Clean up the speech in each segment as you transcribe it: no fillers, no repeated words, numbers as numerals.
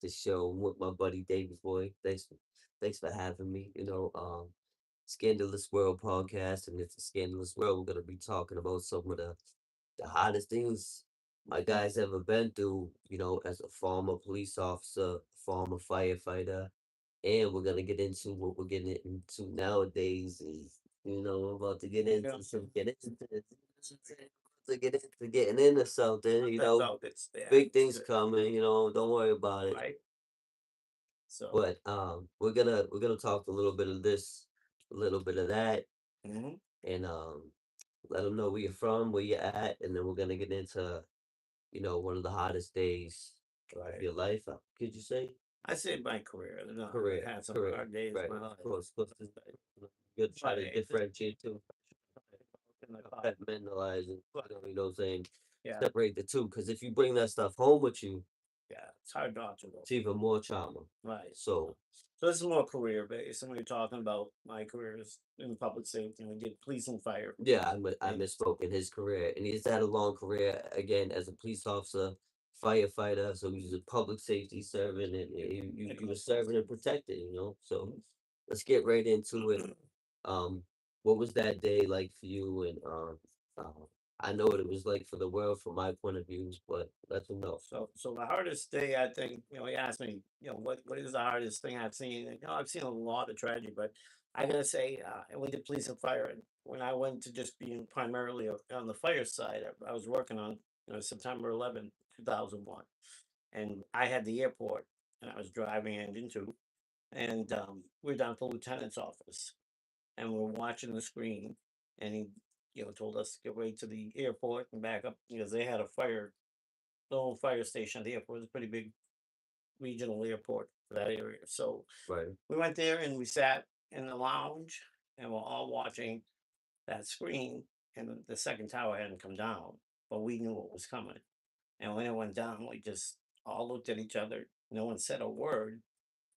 the show with my buddy David Boy. Thanks for having me. Scandalous World podcast, and it's a scandalous world. We're gonna be talking about some of the hottest things my guys ever been through. As a former police officer, former firefighter, and we're gonna get into what we're getting into nowadays. Is we're about to get Yeah, into some get into this. To get into getting into something. that's all this. Yeah, Big it's things good, coming. Don't worry about it. right? So, But we're gonna talk a little bit of this, a little bit of that, mhm, and let them know where you're from, where you're at, and then we're gonna get into one of the hottest days of right. your life. Could you say I say my career. You know, career? I had some Career, hard days right? in my Of life. course. Good try to Right. This differentiate too, in the car. compartmentalize, and But saying yeah, separate the two. Because if you bring that stuff home with you, yeah, it's hard not to go. it's even more trauma. Right. So So this is more career based. And we're talking about my career is in public safety. We did police and fire. yeah, I And misspoke in his career, and he's had a long career again as a police officer, firefighter. So he's a public safety servant, and you were serving and protecting. So let's get right into it. Um, what was that day like for you? And I know what it was like for the world from my point of view, but let them know. so the hardest day I think, he asked me, what is the hardest thing I've seen? And, I've seen a lot of tragedy, but I gotta say, we did police and fire. And when I went to just being primarily on the fire side, I was working on, September 11, 2001. And I had the airport and I was driving it into, and we were down at the lieutenant's office and we're watching the screen, and he, told us to get right to the airport and back up because they had a fire, the whole fire station at the airport. It was a pretty big regional airport for that area. So Right. we went there and we sat in the lounge and we're all watching that screen. And the second tower hadn't come down, but we knew what was coming. And when it went down, we just all looked at each other. No one said a word,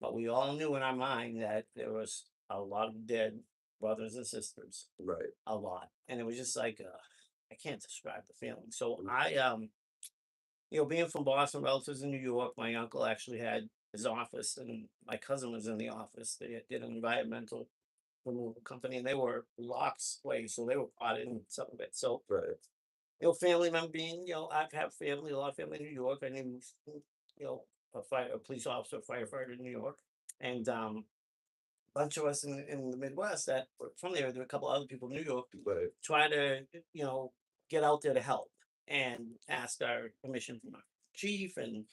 but we all knew in our mind that there was a lot of dead brothers and sisters, Right. a lot. And it was just like, I can't describe the feeling. So Mm. being from Boston, relatives in New York, my uncle actually had his office, and my cousin was in the office. They did an environmental removal company, and they were blocks away, so they were caught in some of it. So, Right. family member being, I've had family, a lot of family in New York. I knew, you know, a police officer, firefighter in New York, and bunch of us in the Midwest that were from there. There were a couple other people in New York Right. try to, get out there to help and asked our permission from our chief. And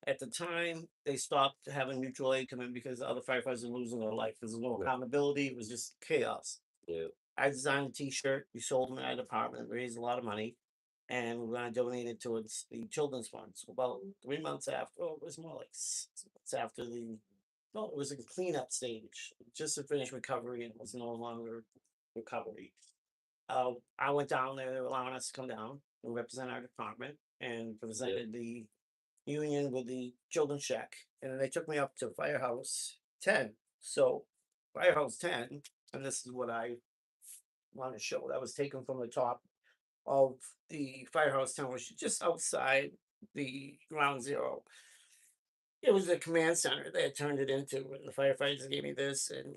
at the time, they stopped having mutual aid come in because other firefighters were losing their life. There's no Right. accountability. It was just chaos. Yeah. I designed a T-shirt. We sold them in our department, raised a lot of money, and we are going to donate it towards the children's fund. So about 3 months after, oh, it was more like 6 months after the, no, it was a cleanup stage, just to finish recovery, and it was no longer recovery. I went down there. They were allowing us to come down and represent our department and Yeah. presented the union with the children's check. And then they took me up to Firehouse 10. So, Firehouse 10, and this is what I want to show, that was taken from the top of the Firehouse 10, which is just outside the ground zero. It was a command center they had turned it into, and the firefighters gave me this and,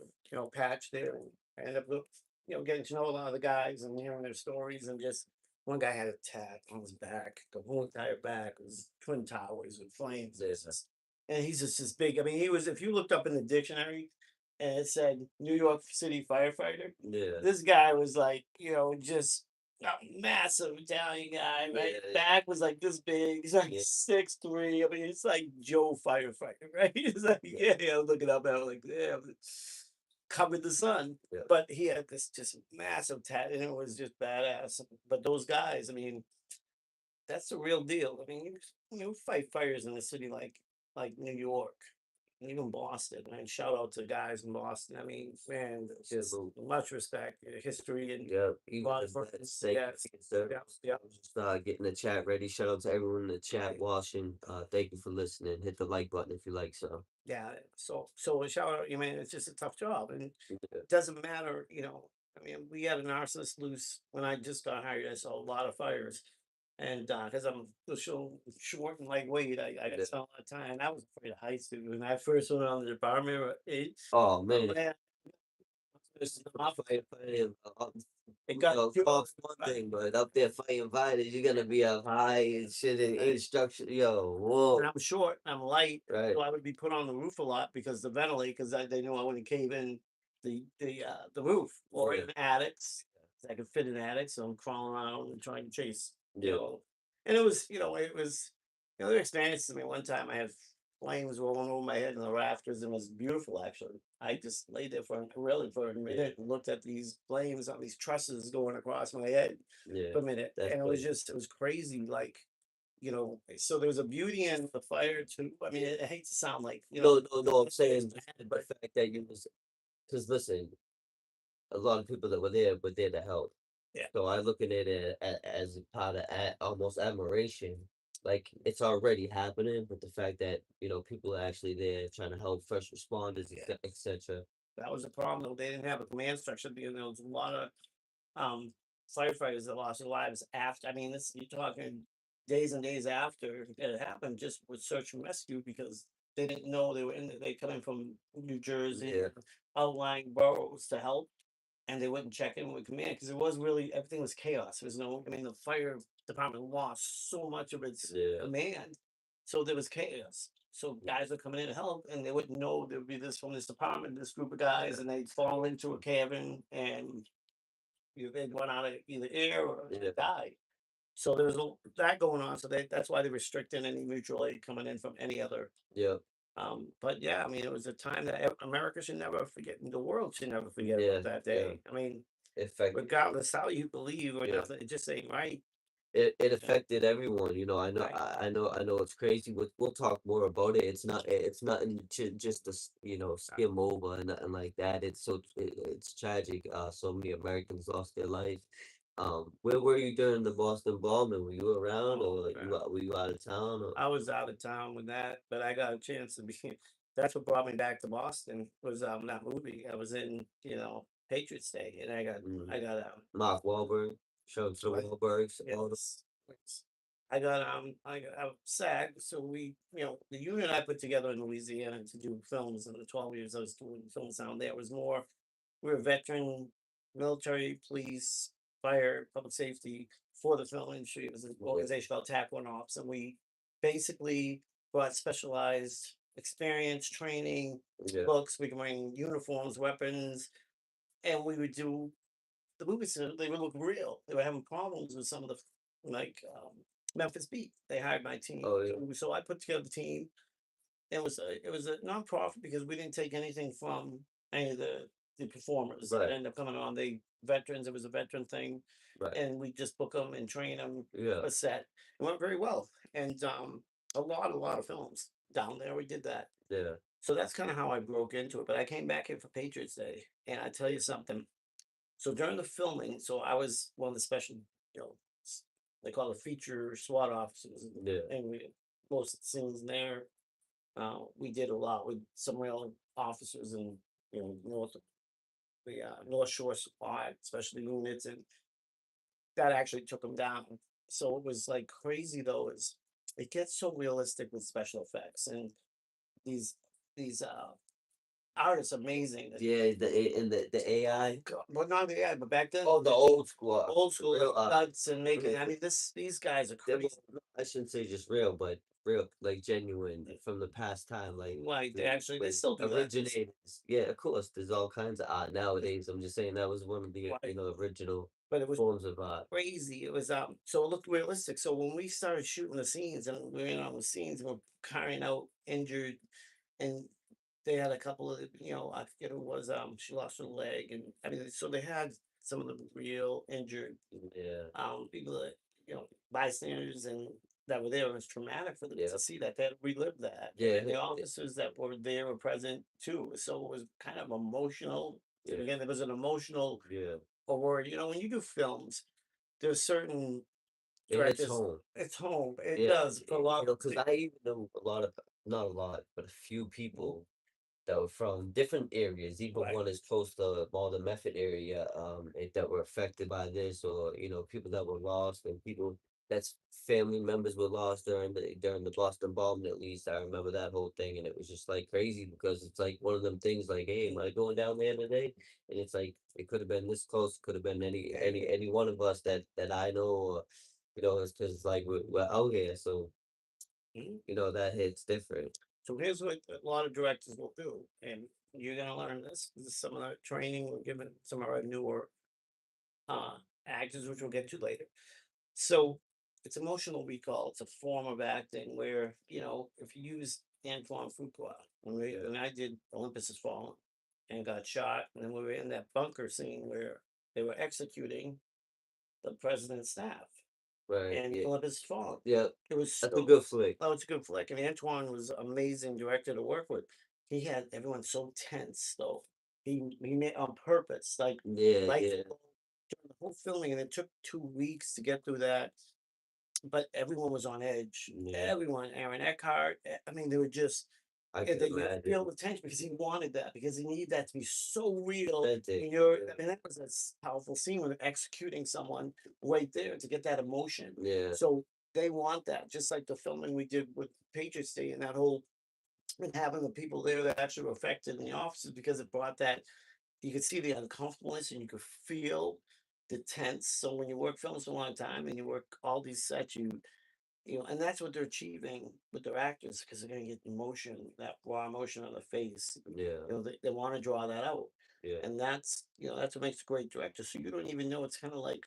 patch there. And I ended up, getting to know a lot of the guys and hearing their stories. And just one guy had a tat on his back, the whole entire back was twin towers with flames. Yeah. And he's just this big. I mean, he was, if you looked up in the dictionary and it said New York City firefighter, Yeah. this guy was like, just a massive Italian guy, right? Yeah. Back was like this big. He's like Yeah. 6'3". I mean, it's like Joe firefighter, right? He's like, Yeah. yeah, look it up. I was like, yeah, covered the sun. Yeah. But he had this just massive tat, and it was just badass. But those guys, I mean, that's the real deal. I mean, you fight fires in a city like New York, even Boston. And shout out to guys in Boston. I mean, man, just Salute. much respect, history, and Yeah. Even God the for vets, thank you yes, for your yeah, service. yeah, Just getting the chat ready. Shout out to everyone in the chat right, watching. Thank you for listening. Hit the like button if you like so. yeah. So a shout out. You mean, it's just a tough job, and Yeah. it doesn't matter. I mean, we had a narcissist loose when I just got hired. I saw a lot of fires. And because I'm so short and lightweight, I got to Yeah. spend a lot of time. I was afraid of heights, dude. When I first went on the department, Oh oh man, man, this is off, fighting. it got killed. Golf's one thing, but up there fighting fighters, you're gonna be up high and shit and instruction. Yo, And whoa, I'm short, I'm light, right, so I would be put on the roof a lot because the ventilate, because they knew I wouldn't cave in the roof or yeah, in attics. 'Cause I could fit in attics, so I'm crawling around and trying to chase, yeah, and it was the experience. I mean, one time I had flames rolling over my head in the rafters, and it was beautiful. Actually, I just laid there for a minute and looked at these flames on these trusses going across my head yeah. for a minute, That's and good. it was crazy. Like, so there was a beauty in the fire too. I mean, I hate to sound like, No, no, no. I'm it's saying bad, the but fact that you was, because listen, a lot of people that were there to help. yeah, So I look at it as a part of almost admiration. Like it's already happening, but the fact that people are actually there trying to help first responders, yeah, etc. that was a problem though. They didn't have a command structure because there was a lot of um, firefighters that lost their lives after. I mean, this you're talking days and days after it happened, just with search and rescue because they didn't know they were in. They come in from New Jersey, Yeah, outlying boroughs to help, and they wouldn't check in with command because it was really everything was chaos. There was no. I mean, the fire department lost so much of its yeah, command, so there was chaos. So guys would come in to help, and they wouldn't know there would be this from this department, this group of guys, and they'd fall into a cabin, and they'd run out of either air or yeah, die. So there was that going on. So that's why they're restricting any mutual aid coming in from any other. yeah, But yeah, I mean, it was a time that America should never forget, and the world should never forget yeah, about that yeah. day. I mean, It affected. regardless how you believe or Yeah. nothing, it just ain't right. It Yeah, affected everyone. right. I know it's crazy. We'll talk more about it. It's nothing just to skim over and nothing like that. It's tragic. So many Americans lost their life. Where were you during the Boston bombing? Were you around, Oh or man, were you out of town? Or I was out of town with that, but I got a chance to be. That's what brought me back to Boston was that movie. I was in, Patriots Day, and mm, I got Mark Wahlberg, show to what? Wahlbergs, all the Yes. Yes. I got SAG. So the unit I put together in Louisiana to do films in the 12 years I was doing films down there was more we were veteran military, police, fire, public safety for the film industry. It was an yeah, organization called TAC One Ops, and we basically brought specialized experience, training, yeah, books. We can bring uniforms, weapons, and we would do the movies. They would look real. They were having problems with some of the like Memphis Beat. They hired my team, oh yeah, so I put together the team. It was a nonprofit because we didn't take anything from any of the performers that right, ended up coming on. They veterans. It was a veteran thing, right, and we just book them and train them yeah, a set. It went very well, and a lot of films down there. We did that. yeah, So that's kind of how I broke into it. But I came back here for Patriots Day, and I tell you something. So during the filming, so I was one of the special, you know, they call it feature SWAT officers, yeah, and most of the scenes there, we did a lot with some real officers in North Shore Supply, specialty units, and that actually took them down. So it was like crazy though. Is it gets so realistic with special effects and these these artists amazing. yeah. The AI. Well, not the yeah, but back then Oh, the old school, old the school real cuts and making. real, I mean, these guys are they crazy. I shouldn't say just real, but real, like genuine from the past time, Like they like still do that. originators. Yeah, of course, there's all kinds of art nowadays. I'm just saying that was one of the Like, original but it was forms of art. crazy. It was so it looked realistic. So when we started shooting the scenes and we were in on the scenes, we we're carrying out injured, and they had a couple of I forget who it was she lost her leg, and I mean so they had some of the real injured Yeah, people that bystanders and that were there. It was traumatic for them yeah, to see that they had relived that, yeah, and the officers that were there were present too. So it was kind of emotional. yeah, Again, there was an emotional yeah. award. When you do films, there's certain It hits directors. home. It's home. It Yeah, does for a lot. because I even know a lot of, not a lot, but a few people that were from different areas. Even Right. one is close to Malden Method area, that were affected by this, or people that were lost, and people that's family members were lost during the Boston bombing. At least I remember that whole thing, and it was just like crazy because it's like one of them things. Like, hey, am I going down there today? And it's like it could have been this close. Could have been any one of us that I know. Or, it's because like we're out here, so Mhm. that hits different. So here's what a lot of directors will do, and you're gonna learn this. This is some of the training we're giving some of our newer uh, actors, which we'll get to later. So it's emotional recall. It's a form of acting where, if you use Antoine Fuqua, when I did Olympus Has Fallen and got shot, and then we were in that bunker scene where they were executing the president's staff Right. and Yeah. Olympus Has Fallen. Yeah. It was That's a so, good flick. oh, it's a good flick. And Antoine was an amazing director to work with. He had everyone so tense, though. He made on purpose, Yeah. like Yeah. during the whole filming, and it took 2 weeks to get through that. But everyone was on edge. Yeah. Everyone, Aaron Eckhart. I mean, they were just, I and can then you imagine. feel the tension because he wanted that, because he needed that to be so real. Authentic. And you're, Yeah. I mean, that was a powerful scene when they're executing someone right there to get that emotion. Yeah. So they want that, just like the filming we did with Patriots Day and that whole, and having the people there that actually were affected in the offices, because it brought that, you could see the uncomfortableness and you could feel the tense. So when you work films for a long time and you work all these sets, and that's what they're achieving with their actors, because they're going to get emotion, that raw emotion on the face. Yeah. They want to draw that out. Yeah. And that's what makes a great director. So you don't even know, it's kind of like,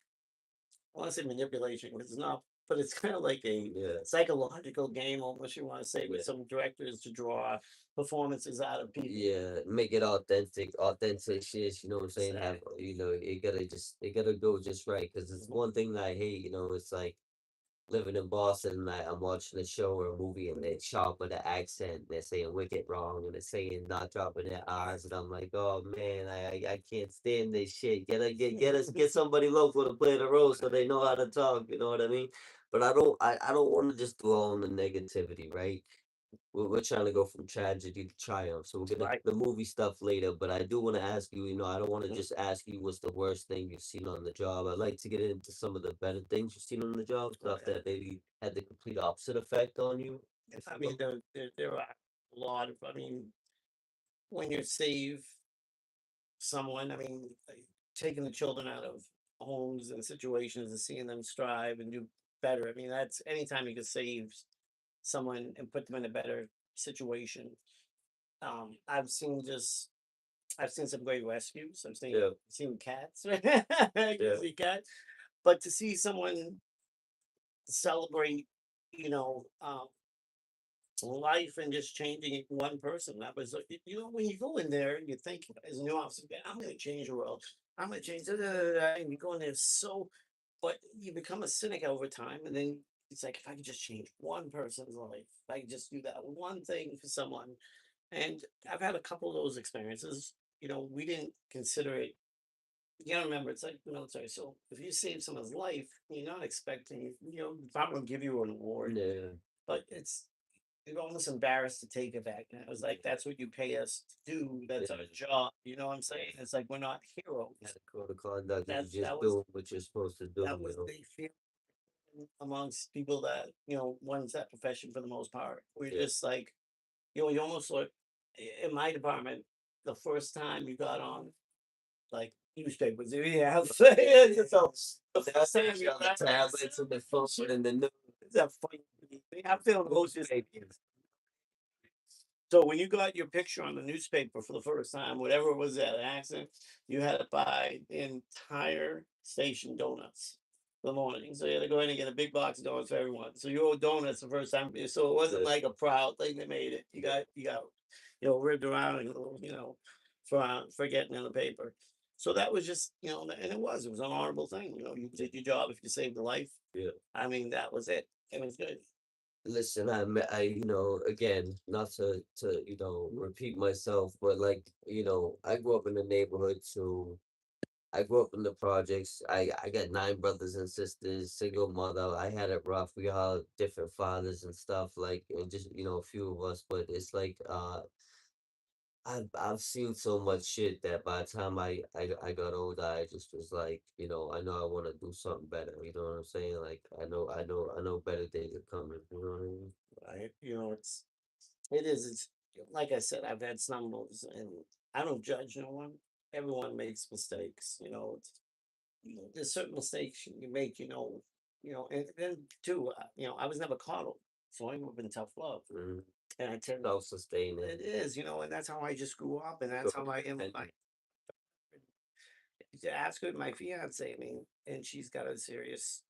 I want to say manipulation, but it's not, but it's kind of like a Yeah. psychological game, almost, you want to say, Yeah. with some directors to draw performances out of people. Yeah, make it authentic shit. You know what I'm saying? Have Exactly. it gotta go just right. Cause it's one thing that I hate. It's like living in Boston. And I'm watching a show or a movie, and they chop with the accent. They're saying wicked wrong, and they're saying not dropping their R's, and I'm like, oh man, I can't stand this shit. Get somebody local to play the role so they know how to talk. You know what I mean? But I don't want to just dwell on the negativity, right? We're trying to go from tragedy to triumph. So we're gonna Right. the movie stuff later, but I do want to ask you. I don't want to just ask you what's the worst thing you've seen on the job. I'd like to get into some of the better things you've seen on the job, Oh, stuff yeah. that maybe had the complete opposite effect on you. If I you mean, will. there are a lot of, I mean, when you save someone, I mean, taking the children out of homes and situations and seeing them strive and do better. I mean, that's anytime you can save someone and put them in a better situation. I've seen just, I've seen some great rescues. Yeah, Seen cats. I can yeah, see cats, but to see someone celebrate, you know, um, life and just changing one person. That was, when you go in there and you think as a new officer, "Yeah, I'm going to change the world. I'm going to change," and you go in there so, but you become a cynic over time, and then it's like, if I could just change one person's life, if I could just do that one thing for someone. And I've had a couple of those experiences. We didn't consider it. You gotta remember, it's like the military. So if you save someone's life, you're not expecting, the department will give you an award, yeah. but you're almost embarrassed to take it back. And I was like, that's what you pay us to do. That's Yeah. our job. You know what I'm saying? It's like, we're not Had heroes. a code of conduct. You That just was doing what you're supposed to do. that was the feeling amongst people that runs that profession for the most part. We're Yeah, just like, you almost look, in my department, the first time you got on, like, newspapers. Yeah, I'll say it. So the first time you on the got on, tablets and the phone and the news. it's a funny. I'm feeling emotions. Newspapers. So when you got your picture on the newspaper for the first time, whatever it was, that accident, you had to buy the entire station donuts for the morning. So you had to go in and get a big box of donuts for everyone. So you owed donuts the first time. So it wasn't Yeah, like a proud thing that made it. You got ribbed around and for getting in the paper. So that was just, and it was an honorable thing. You did your job. If you saved a life, yeah. I mean, that was it. It was good. Listen, again, not to repeat myself, but like, I grew up in the neighborhood too. I grew up in the projects. I got nine brothers and sisters, single mother. I had it rough. We all had different fathers and stuff, like, and just, a few of us, but it's like, I've seen so much shit that by the time I got older, I just was like, I know I want to do something better. You know what I'm saying? Like I know better days are coming. You know what I mean? right? It is. It's like I said, I've had stumbles, and I don't judge no one. Everyone makes mistakes. There's certain mistakes you make. And then too, I was never coddled, so I grew up in tough love, Mm. and I tend Self-sustaining. it is, and that's how I just grew up, and that's how I am. Codependent. To ask her, my fiance, I mean, and she's got a serious,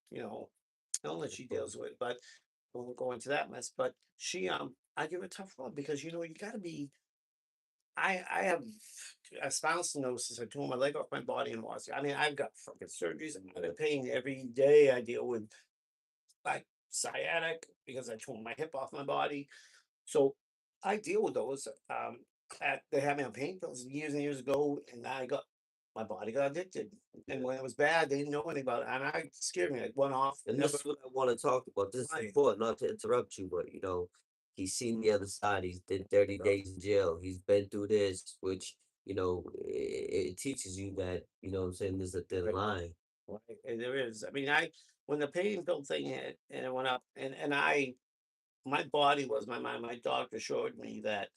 illness she deals with, but we won't go into that mess. But I give her tough love because you got to be. I have a spinal stenosis. I tore my leg off my body in Washington. I mean, I've got fucking surgeries. I'm in pain every day. I deal with like sciatic because I tore my hip off my body. So I deal with those. They had me on pain pills years and years ago, and my body got addicted. And when it was bad, they didn't know anything about it, and I scared me. I went off. And this Never. is what I want to talk about. This is Right. important, not to interrupt you, but he's seen the other side. He's did 30 days in jail. He's been through this, which, it teaches you that, what I'm saying, there's a thin Right. line. Right. And there is. I mean, when the pain pill thing hit and it went up, and my body was my mind. My doctor showed me that,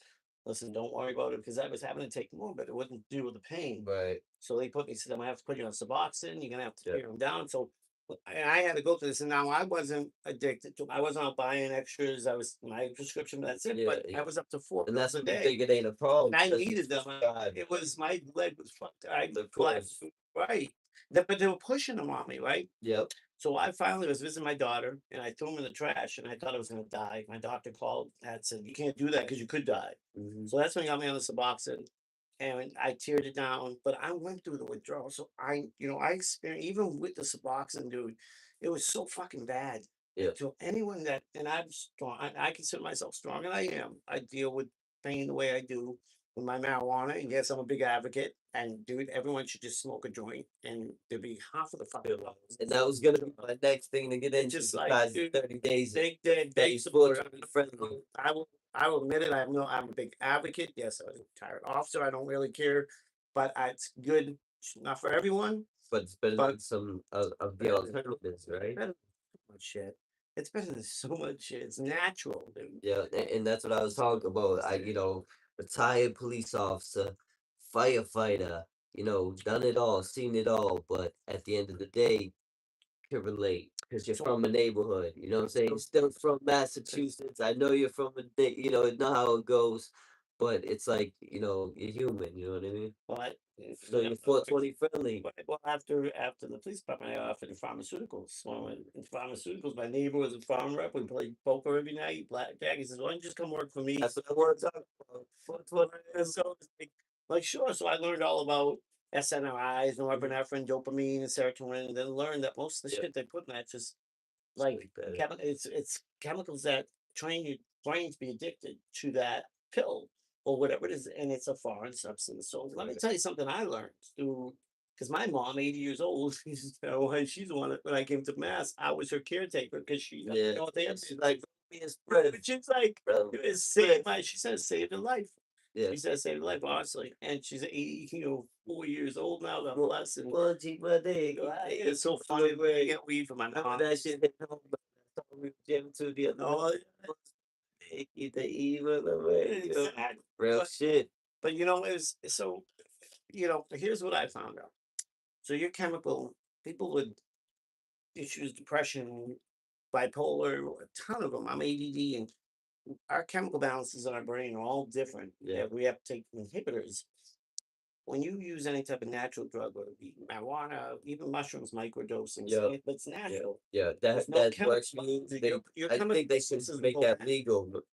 listen, don't worry about it because I was having to take more, but it wouldn't do with the pain. Right. So they said, I'm gonna have to put you on Suboxone. You're gonna have to Yeah. tear them down. So, and I had to go through this, and now I wasn't addicted to. I wasn't out buying extras. I was my prescription. That's it. Yeah. But I was up to four And pills that's a when you day, think it ain't a problem. and I That's needed them. God. It was my leg was fucked. Of course. Right. But they were pushing them on me, right? Yep. So I finally was visiting my daughter, and I threw him in the trash, and I thought I was going to die. My doctor called and said, "You can't do that because you could die." Hmm. So that's when he got me on the Suboxone, and I teared it down. But I went through the withdrawal, so I experienced even with the Suboxone, dude. It was so fucking bad. Yeah. And to anyone that, and I'm strong, I consider myself strong, and I am. I deal with pain the way I do with my marijuana, and yes, I'm a big advocate. And dude, everyone should just smoke a joint, and there'll be half of the fucking problems. And that was gonna be my next thing to get It's into just like, besides the dude, 30 days. they Days support. 420 friendly. I will admit it. I'm a big advocate. Yes, I was a retired officer. I don't really care, but it's good. Not for everyone, But it's better but than some of the better than alternatives, right? better than so much shit. It's better than so much shit. It's natural, dude. Yeah, and that's what I was talking about. Retired police officer, firefighter, done it all, seen it all, but at the end of the day, can relate because you're So, from a neighborhood. You know what I'm saying? You're still from Massachusetts. I know you're from know how it goes, but it's like, you're human. You know what I mean? but So you're 420 friendly. well, after the police department, I offered in pharmaceuticals. When I went in pharmaceuticals, my neighbor was a farm rep. We played poker every night. Blackjack. He says, "Why don't you just come work for me?" That's what I want to talk about. 420 And so it's like, sure. So I learned all about SNRIs, norepinephrine, dopamine, and serotonin, and then learned that most of the Yeah, shit they put in that just it's like way better. it's chemicals that train your brain to be addicted to that pill or whatever it is, and it's a foreign substance. So let me Right. tell you something I learned through because my mom, 80 years old, she's the one that when I came to mass, I was her caretaker because she doesn't Yeah. know what they have. She's like, me and spread. But she's like, Bro, it spread. saved my. She said it saved her life. Yeah. She said it saved her life, honestly. And she's 80, 4 years old now. God bless. And Well, gee, well, there you go. it's so funny. I get weed from my Remember mom. that shit hit home, but that's all we were jamming to the other No, day. Eat the evil away. exactly. Real shit. But it's so. Here's what I found out. So your chemical people with issues, depression, bipolar, a ton of them. I'm ADD, and our chemical balances in our brain are all different. Yeah. We have to take inhibitors. When you use any type of natural drug, whether it be marijuana, even mushrooms, microdosing, Yeah. it's natural. Yeah. With That no that chemical, works. your I chemical think they should balances make go that back. legal.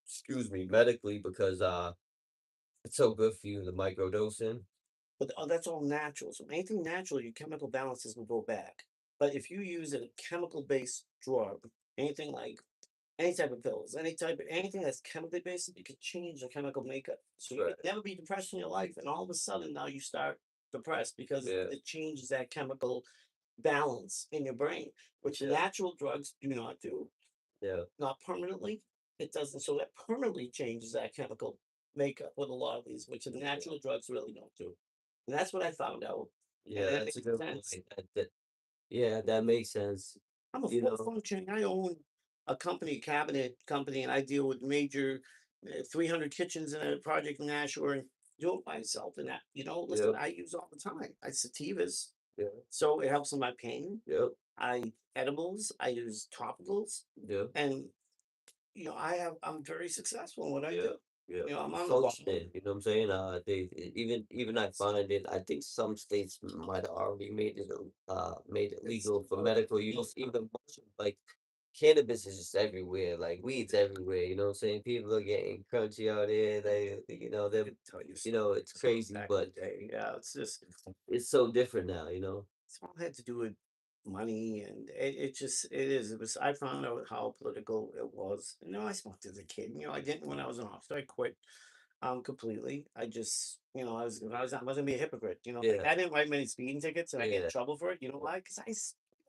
Excuse me, medically, because it's so good for you. The microdosing. But that's all natural. So anything natural, your chemical balances will go back. But if you use a chemical based drug, anything like any type of pills, anything that's chemically based, you could change the chemical makeup. So you Right. could never be depressed in your life, and all of a sudden now you start depressed because Yeah. it changes that chemical balance in your brain, which Yeah. natural drugs do not do. Yeah. Not permanently. It doesn't. So that permanently changes that chemical. make up with a lot of these, which the natural drugs really don't do. And that's what I found out, and Yeah, it that's a makes good point. sense. Yeah, that makes sense. I'm a You full know, functioning. I own a company, cabinet company, and I deal with major 300 kitchens in a project in Nashua and do it myself. And that, listen, yep, I use all the time. I sativas, yep, so it helps with my pain. yep, I edibles. I use topicals, yep, and I'm very successful in what I yep, do. yep. I'm You on the ball. functioning, you know what I'm saying? Even I find it. I think some states might have already made it It's legal for medical use. Even like cannabis is just everywhere. Like weed's everywhere. You know what I'm saying? People are getting crunchy out here. I could tell you It's stories crazy, back in but the day. Yeah, it's just it's so different now. it's all had to do with money, and it is. It was. I found out how political it was. I smoked as a kid. I didn't when I was in officer. I quit completely. I just, I wasn't be a hypocrite. Like Yeah, I didn't write many speeding tickets, and I get in yeah, trouble for it. You know why? Because I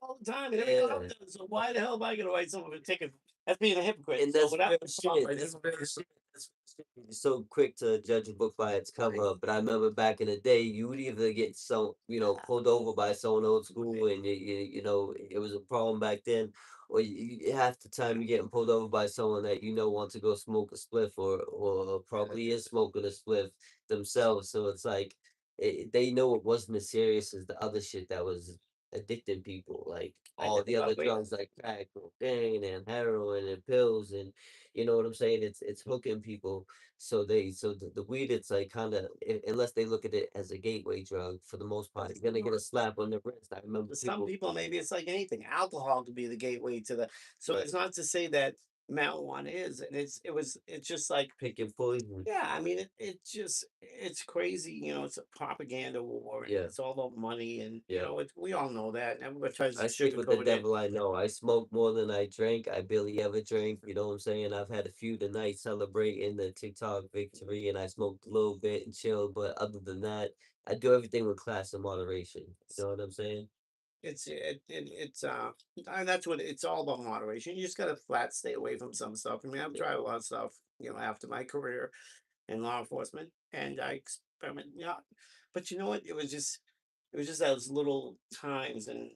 all the time, and every cop yeah. does. So why the hell am I going to write someone a ticket? That's being a hypocrite. And So that's without real the cop, shit. I That's just real shit. That's real shit. You're so quick to judge a book by its cover. But I remember back in the day, you would either get pulled over by someone old school, and it was a problem back then, or half the time you're getting pulled over by someone that wants to go smoke a spliff, or probably is smoking a spliff themselves. So it's like they know it wasn't as serious as the other shit that was addicting people, like I all never the other got away. drugs like crack cocaine and heroin and pills, and you know what I'm saying, it's hooking people. So the weed, it's like kind of, unless they look at it as a gateway drug, for the most part you're gonna get a slap on the wrist. I remember For some people, people, maybe it's like anything. Alcohol could be the gateway to the. So right, it's not to say that marijuana is, and it's just like, picking poison. yeah. I mean, it's crazy. It's a propaganda war, and Yeah, it's all about money, and yeah. we all know that. And everybody tries to I stick with the sugarcoat it. devil I know. I smoke more than I drink. I barely ever drink. You know what I'm saying? I've had a few tonight celebrating the TikTok victory, and I smoked a little bit and chilled. But other than that, I do everything with class and moderation. You know what I'm saying? And that's what it's all about, moderation. You just gotta flat stay away from some stuff. I mean, I've Yeah, tried a lot of stuff, after my career in law enforcement, and I experiment. Yeah, but you know what? It was just those little times, and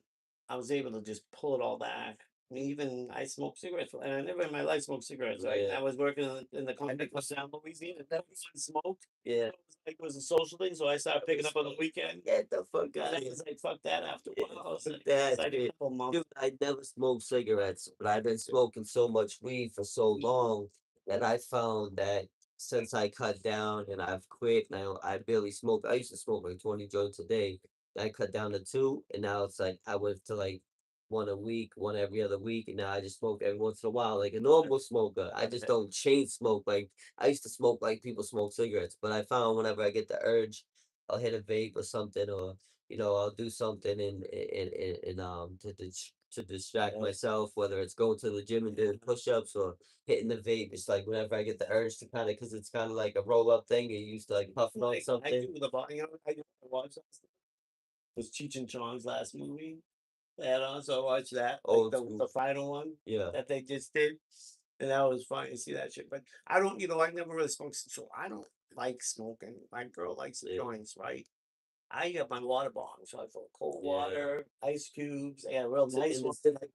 I was able to just pull it all back. I mean, even I smoked cigarettes, and I never in my life smoked cigarettes. Right? yeah, I was working in the company from San Louisiana. Never even smoked. yeah. It was a social thing, so I started picking up on the weekend. Get the fuck And out I of here. was like, "Fuck that!" After a Yeah, while, I was fuck like, it's that like a shit. couple months. Dude, I never smoked cigarettes, but I've been smoking so much weed for so long that I found that since I cut down and I've quit, now I barely smoke. I used to smoke like 20 joints a day. I cut down to two, and now it's like I went to like one a week, one every other week, and now I just smoke every once in a while, like a normal smoker. I just don't chain smoke. Like I used to smoke like people smoke cigarettes, but I found whenever I get the urge, I'll hit a vape or something, or I'll do something to distract myself, whether it's going to the gym and doing push-ups or hitting the vape. It's like whenever I get the urge to kind of, because it's kind of like a roll-up thing. You used to like puffing on I something. do the I do watch that stuff. Was Cheech and Chong's last movie. And also watch that, like Old the school. final one Yeah. that they just did. And that was fun to see that shit. But I don't, I never really smoked, so I don't like smoking. My girl likes the Yeah. joints, right? I got my water bong, so I put cold Yeah. water, ice cubes. I got a real So, nice and one. it's different.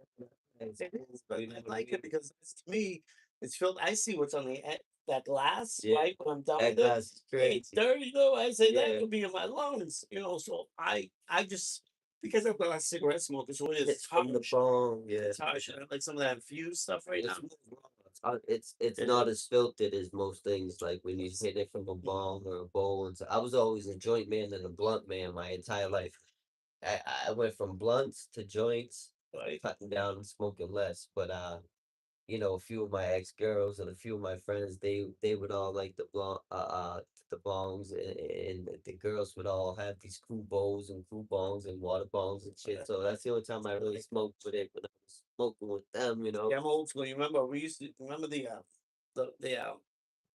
It's It cool, is, but you know I what I like it mean? because to me, it's filled. I see what's on the that glass, Yeah. right? When I'm done That with it, glass is it's crazy. dirty. I say that Yeah. could be in my lungs, So I just because I'm not a cigarette smoker, so it is Hits from the harsh. bone. Yeah. It's harsh. I like some of that infused stuff right It's now. it's It not is. as filtered as most things. Like when you hit it from a bong or a bowl. And so I was always a joint man and a blunt man my entire life. I went from blunts to joints, Right. cutting down and smoking less. But a few of my ex girls and a few of my friends, they would all like the bongs, and the girls would all have these cool bowls and cool bongs and water bongs and shit. So that's the only time I really smoked with it, when I was smoking with them. Yeah, I'm old school. You remember we used to remember the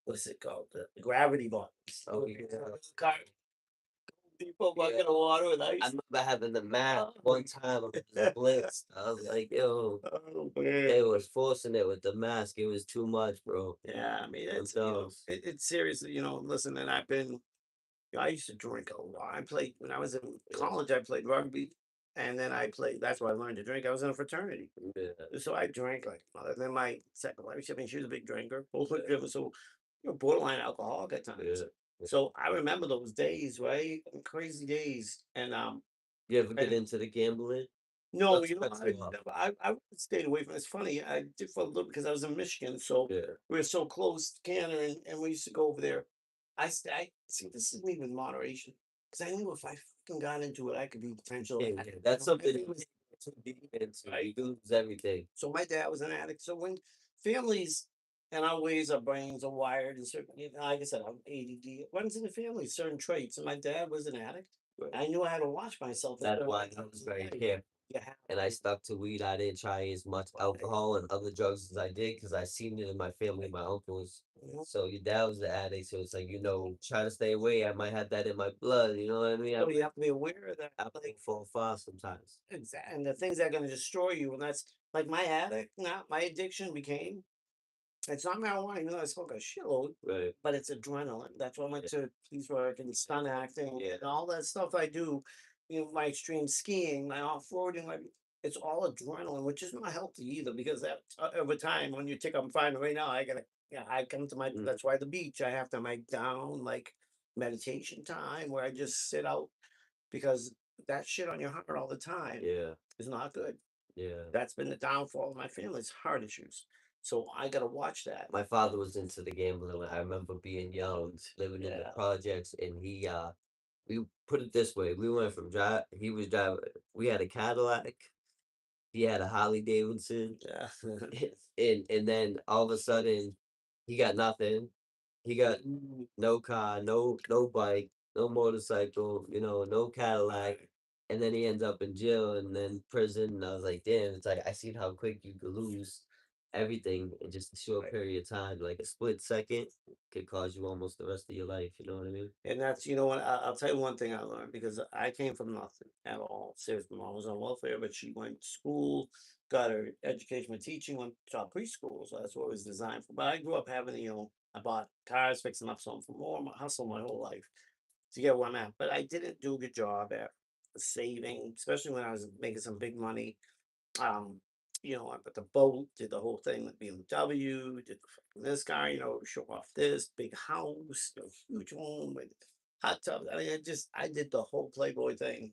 what's it called? The gravity bottles. Oh yeah. Car, Depot bucket of water with I ice. remember having the math Oh, one time. I was blitzed. I was like, yo, oh, man. they was forcing it with the mask. It was too much, bro. Yeah, I mean, Them it's, dogs. it's seriously, listen, and I've been, I used to drink a lot. I played, when I was in Yeah, college, I played rugby. And then I played, that's where I learned to drink. I was in a fraternity. yeah, So I drank like mother. Then my second wife, I mean, she was a big drinker, both were driven, so borderline alcoholic at times. yeah. So I remember those days, right? Crazy days. You ever get And into the gambling? no, Not to cut I you off. never, I stayed away from it. It's funny. I did for a little because I was in Michigan, so Yeah, we were so close to Canada, and we used to go over there. I see. This is me with moderation because I knew if I fucking got into it, I could be potential. yeah, yeah. That's something It you was get too deep into. right. You lose everything. So my dad was an addict. So when families and our ways, our brains are wired, and certain, like I said, I'm ADD. It runs in the family, certain traits. And my dad was an addict. Right. I knew I had to watch myself. That's why I was very careful. You have And I stuck to weed. I didn't try as much to. alcohol and other drugs as I did because I seen it in my family, my uncles. Mhm. So your dad was the addict, so it's like try to stay away. I might have that in my blood. You know what I mean? So you have to be aware of that. I might fall far sometimes. And the things that are going to destroy you. And that's like my addict, not my addiction became. It's not marijuana, even though I smoke a shitload, Right. but it's adrenaline. That's why I went Yeah. to police work and stunt acting Yeah. and all that stuff I do. My extreme skiing, my off-roading, it's all adrenaline, which is not healthy either because that over time when you take, I'm fine right now. I come to my, Mm, that's why the beach, I have to make down like meditation time where I just sit out because that shit on your heart all the time yeah. is not good. Yeah. That's been the downfall of my family's heart issues. So I got to watch that. My father was into the gambling when I remember being young, living in the Yeah. projects, and we put it this way, we went from he was driving, we had a Cadillac, he had a Harley Davidson, Yeah. and then all of a sudden he got nothing. He got Mm, no car, no bike, no motorcycle, no Cadillac. right. And then he ends up in jail and then prison. And I was like, damn, it's like I seen how quick you could lose everything in just a short Right. period of time. Like a split second could cause you almost the rest of your life. You know what I mean? And that's, what, I'll tell you one thing I learned because I came from nothing at all. Seriously, my mom was on welfare, but she went to school, got her education with teaching, went to preschool. So that's what it was designed for. But I grew up having, I bought cars, fixing up something for more, my hustle my whole life to get where I'm at. But I didn't do a good job at saving, especially when I was making some big money. Um, I put the boat, did the whole thing with BMW, did this guy, show off this big house, huge home with hot tub. I mean, I did the whole Playboy thing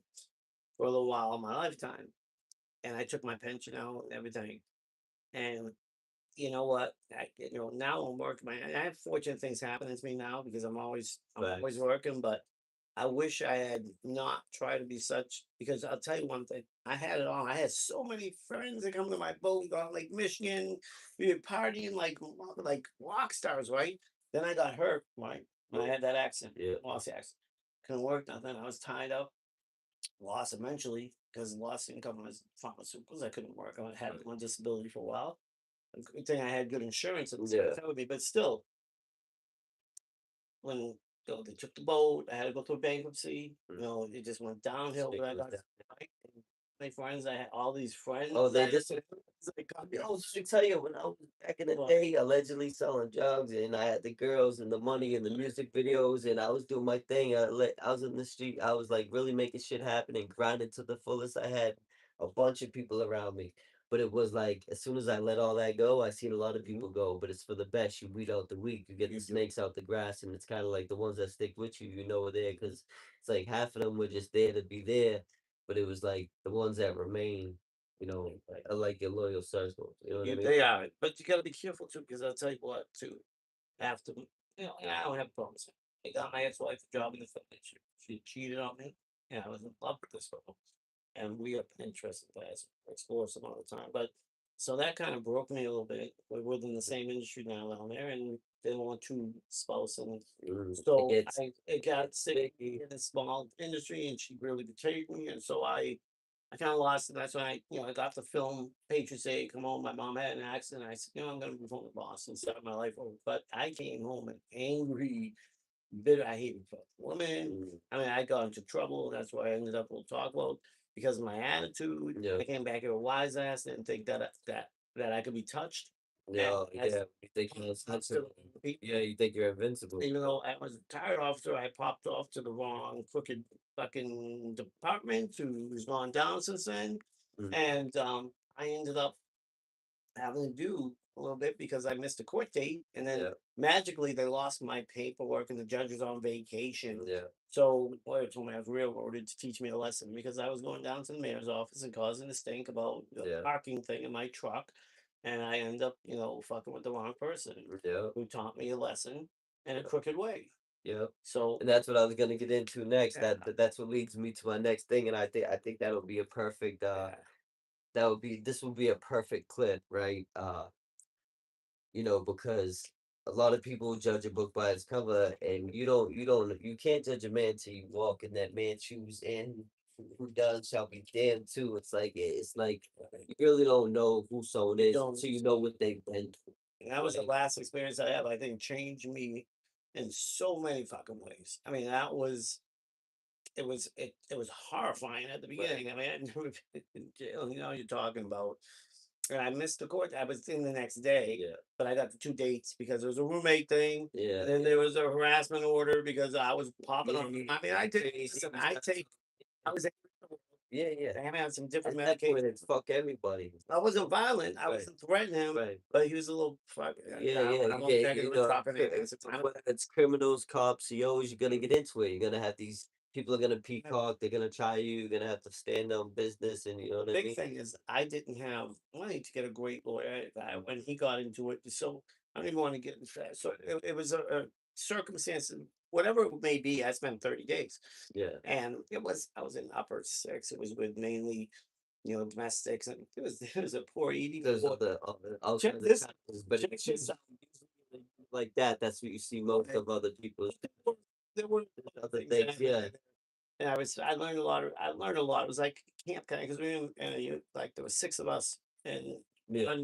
for a little while in my lifetime. And I took my pension out and everything. And you know what? Now I'm working. I have fortunate things happening to me now because I'm always Facts. working. But I wish I had not tried to be such because I'll tell you one thing. I had it all. I had so many friends that come to my boat, on Lake Michigan. We were partying like rock stars, right? Then I got hurt, right? When I had that accident, Yeah. lost the accident. Couldn't work nothing. I was tied up, lost eventually because lost income was pharmaceuticals. I couldn't work. I had Right. on disability for a while. A good thing I had good insurance at the same Yeah. time with me, but still, when they took the boat, I had to go through bankruptcy. Mm. It just went downhill. Stick But I with got that. right, and my friends. I had all these friends. Oh, they I just they come Yo, here. let me tell you, when I was back in the Well, day, allegedly selling drugs, and I had the girls and the money and the music videos, and I was doing my thing. I was in the street. I was like really making shit happen and grinding to the fullest. I had a bunch of people around me, but it was like as soon as I let all that go, I seen a lot of mhm, people go. But it's for the best. You weed out the weak. You get the you do. snakes out the grass, and it's kind of like the ones that stick with you. Are there because it's like half of them were just there to be there, but it was like the ones that remain. I like your loyal circle. You know what I mean? They are, but you got to be careful too, because I'll tell you what, too. After and I don't have problems. I got my ex-wife a job in the fitness. She cheated on me, and I was in love with this girl, and we have been interested past explore some other time. But so that kind of broke me a little bit. We're within the same industry now down there, and didn't want two spouse, and It so gets it got sick sticky. in a small industry, and she really betrayed me, and so I kind of lost it. That's when I got the film Patriots Day, come home. My mom had an accident. I said, I'm going to move home to Boston, start my life over. But I came home and angry bitter. I hated women. Mm, I mean, I got into trouble. That's why I ended up with talk about because of my attitude. yeah, I came back here a wise ass, didn't think that I could be touched, and yeah, I yeah. You think you're popped off to invincible? the people. Yeah, you think you're invincible? Even though I was a retired officer, I popped off to the wrong crooked fucking department who's gone down since then, Mm, and I ended up having to do a little bit because I missed a court date, and then yeah, magically they lost my paperwork, and the judge was on vacation. yeah, So the lawyer told me I was railroaded to teach me a lesson because I was going down to the mayor's office and causing a stink about the yeah, parking thing in my truck, and I end up, fucking with the wrong person yeah, who taught me a lesson in a yeah, crooked way. yeah. So And that's what I was gonna get into next. yeah, That's what leads me to my next thing, and I think that'll be a perfect yeah, that would be this would be a perfect clip, right? Because a lot of people judge a book by its cover, and you can't judge a man till you walk in that man's shoes, and who does shall be damned too. It's like you really don't know who someone you is don't. until you know what they've been through. And that was the Like, last experience I have. I think changed me in so many fucking ways. I mean, that was it was horrifying at the right, beginning. I mean, I'd never been in jail. You're talking about. And I missed the court. I was in the next day, yeah, but I got the 2 dates because there was a roommate thing, yeah, and then there was a harassment order because I was popping yeah, off. yeah. I mean, I did. He Listen, was I not take. I was yeah, yeah. having on some different At that point, medications. it's fuck everybody. I wasn't violent. I Right, wasn't threatening him, right. but he was a little fuck. Yeah, Now yeah, I'm on yeah. negative and dropping it. Whether it's criminals, cops, COs, you're gonna get into it. You're gonna have these people are gonna peacock. They're gonna try you. You're gonna have to stand on business, and you know The what I big mean. thing is I didn't have money to get a great lawyer when he got into it. So I don't even want to get into that. So it was a circumstance, whatever it may be. I spent 30 days, Yeah, and I was in upper six. It was with mainly domestics, and it was a poor eating because poor. of the Check outside the this. taxes, but Check it's this usually out. like that. That's what you see most of other people's There were other other things that things. happened Yeah, there. And I learned a lot. I learned a lot. It was like camp kind because we were like there were 6 of us in yeah,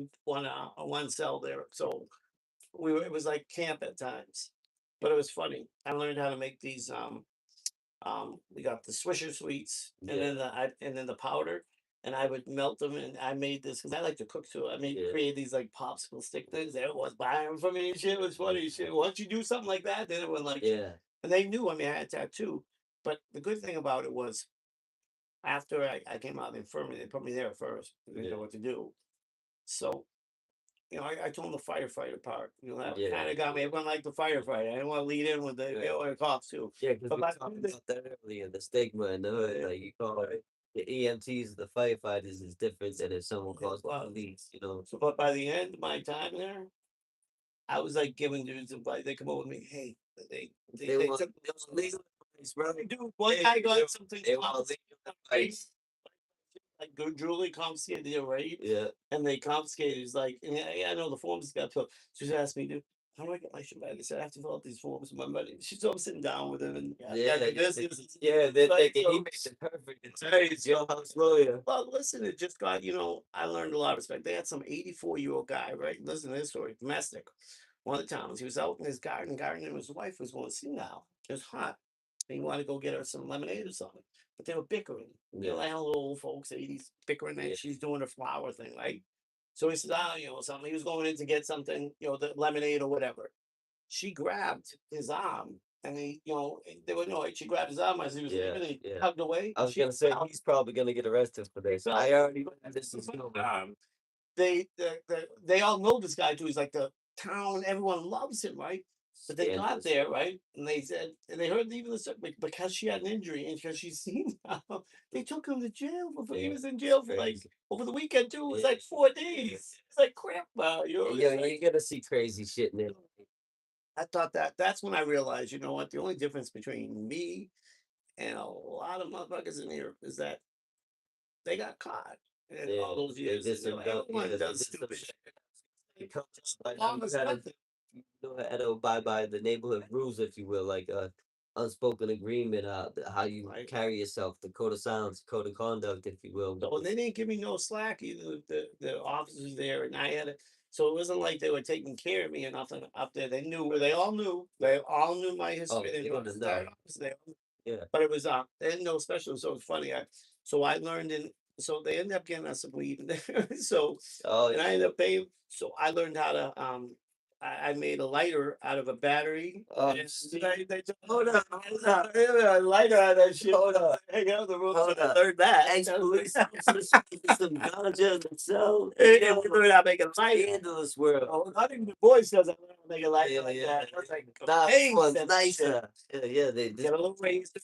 one cell there. So we were it was like camp at times, but it was funny. I learned how to make these. We got the Swisher sweets, and yeah, then the powder, and I would melt them, and I made this because I like to cook too. I made yeah, create these like popsicle stick things. Everyone was buying them from me and shit. It was funny shit. Once you do something like that, then everyone likes you, yeah, and they knew. I mean, I had a tattoo, but the good thing about it was after I came out of the infirmary, they put me there first. They didn't know yeah, what to do, so I told them the firefighter part. That yeah. kind of got me. Everyone liked the firefighter. I didn't want to lead in with Right. the cops too. Yeah, because But we by the talked end of about that earlier, the stigma in the hood. the Like you call the EMTs, the firefighters is different than if someone it calls the was. police. So, but by the end of my time there, I was like giving dudes advice. They come over with me, hey, they took They want legal advice, bro. dude. One They, guy they, got something they want confiscated, legal advice. like go Julie confiscated the rape, Yeah, and they confiscated. He's like, yeah, I know the forms got filled. So she asked me, dude, how do I get my shit back? They said I have to fill out these forms with my money. She's so I'm sitting down with him, and yeah, yeah, I did this. yeah. They're Right, thinking he so makes it perfect. It's right, his jailhouse lawyer. well, listen, it just got, I learned a lot of respect. They had some 84-year-old guy, right? Listen to this story, domestic. One of the times he was out in his gardening, and his wife was going senile. It was hot. And he wanted to go get her some lemonade or something. But they were bickering. Yeah, Like how little old folks, 80s, bickering yeah, that she's doing her flower thing, right? So he said, something. He was going in to get something, the lemonade or whatever. She grabbed his arm, and they were no, she grabbed his arm as he was yeah, leaving, and he yeah. tugged away. I was She gonna say fell. he's probably gonna get arrested for this. Fell. I already know this is going. They all know this guy too. He's like the town, everyone loves him, right? But they got Scandalous. there, right? And they said, and they heard even because she had an injury and because she's seen now, they took him to jail. He Yeah, was in jail for like crazy. over the weekend too. It was Yeah, like four yeah. days. It's like crap, Yeah, it's you're like gonna see crazy shit in it. I thought that's when I realized, you know what? The only difference between me and a lot of motherfuckers in here is that they got caught in Yeah, all those they years. did some dumb. Everyone Yeah, they does did some stupid shit. shit. It comes The like now law you is gotta nothing. had to abide by the neighborhood rules, if you will, like unspoken agreement, how you Right. carry yourself, the code of silence, code of conduct, if you will. So they didn't give me no slack either. The officers there, and I had it. So it wasn't like they were taking care of me or nothing up there. They knew, they all knew, they all knew my Oh, history. They they knew I gonna was know. diagnosed. They all Yeah. but it was they didn't know special, so it was funny. So I learned in so they ended up getting us some weed in there. So Oh, and I ended up paying. So I learned how to I made a lighter out of a battery. And shit. they told hold on, a lighter out of that shit. Hold up. Hang out the room. So Hold I up. learned that. Ex-police officers smoking some ganja themselves. And we learned how to make a lighter. Scandalous world. Oh, not even the boys does it. Learn how to make a lighter Yeah, like yeah. that. I was like, Nah, this amazing. one's That shit. nicer. Yeah, yeah. This Get a little raised.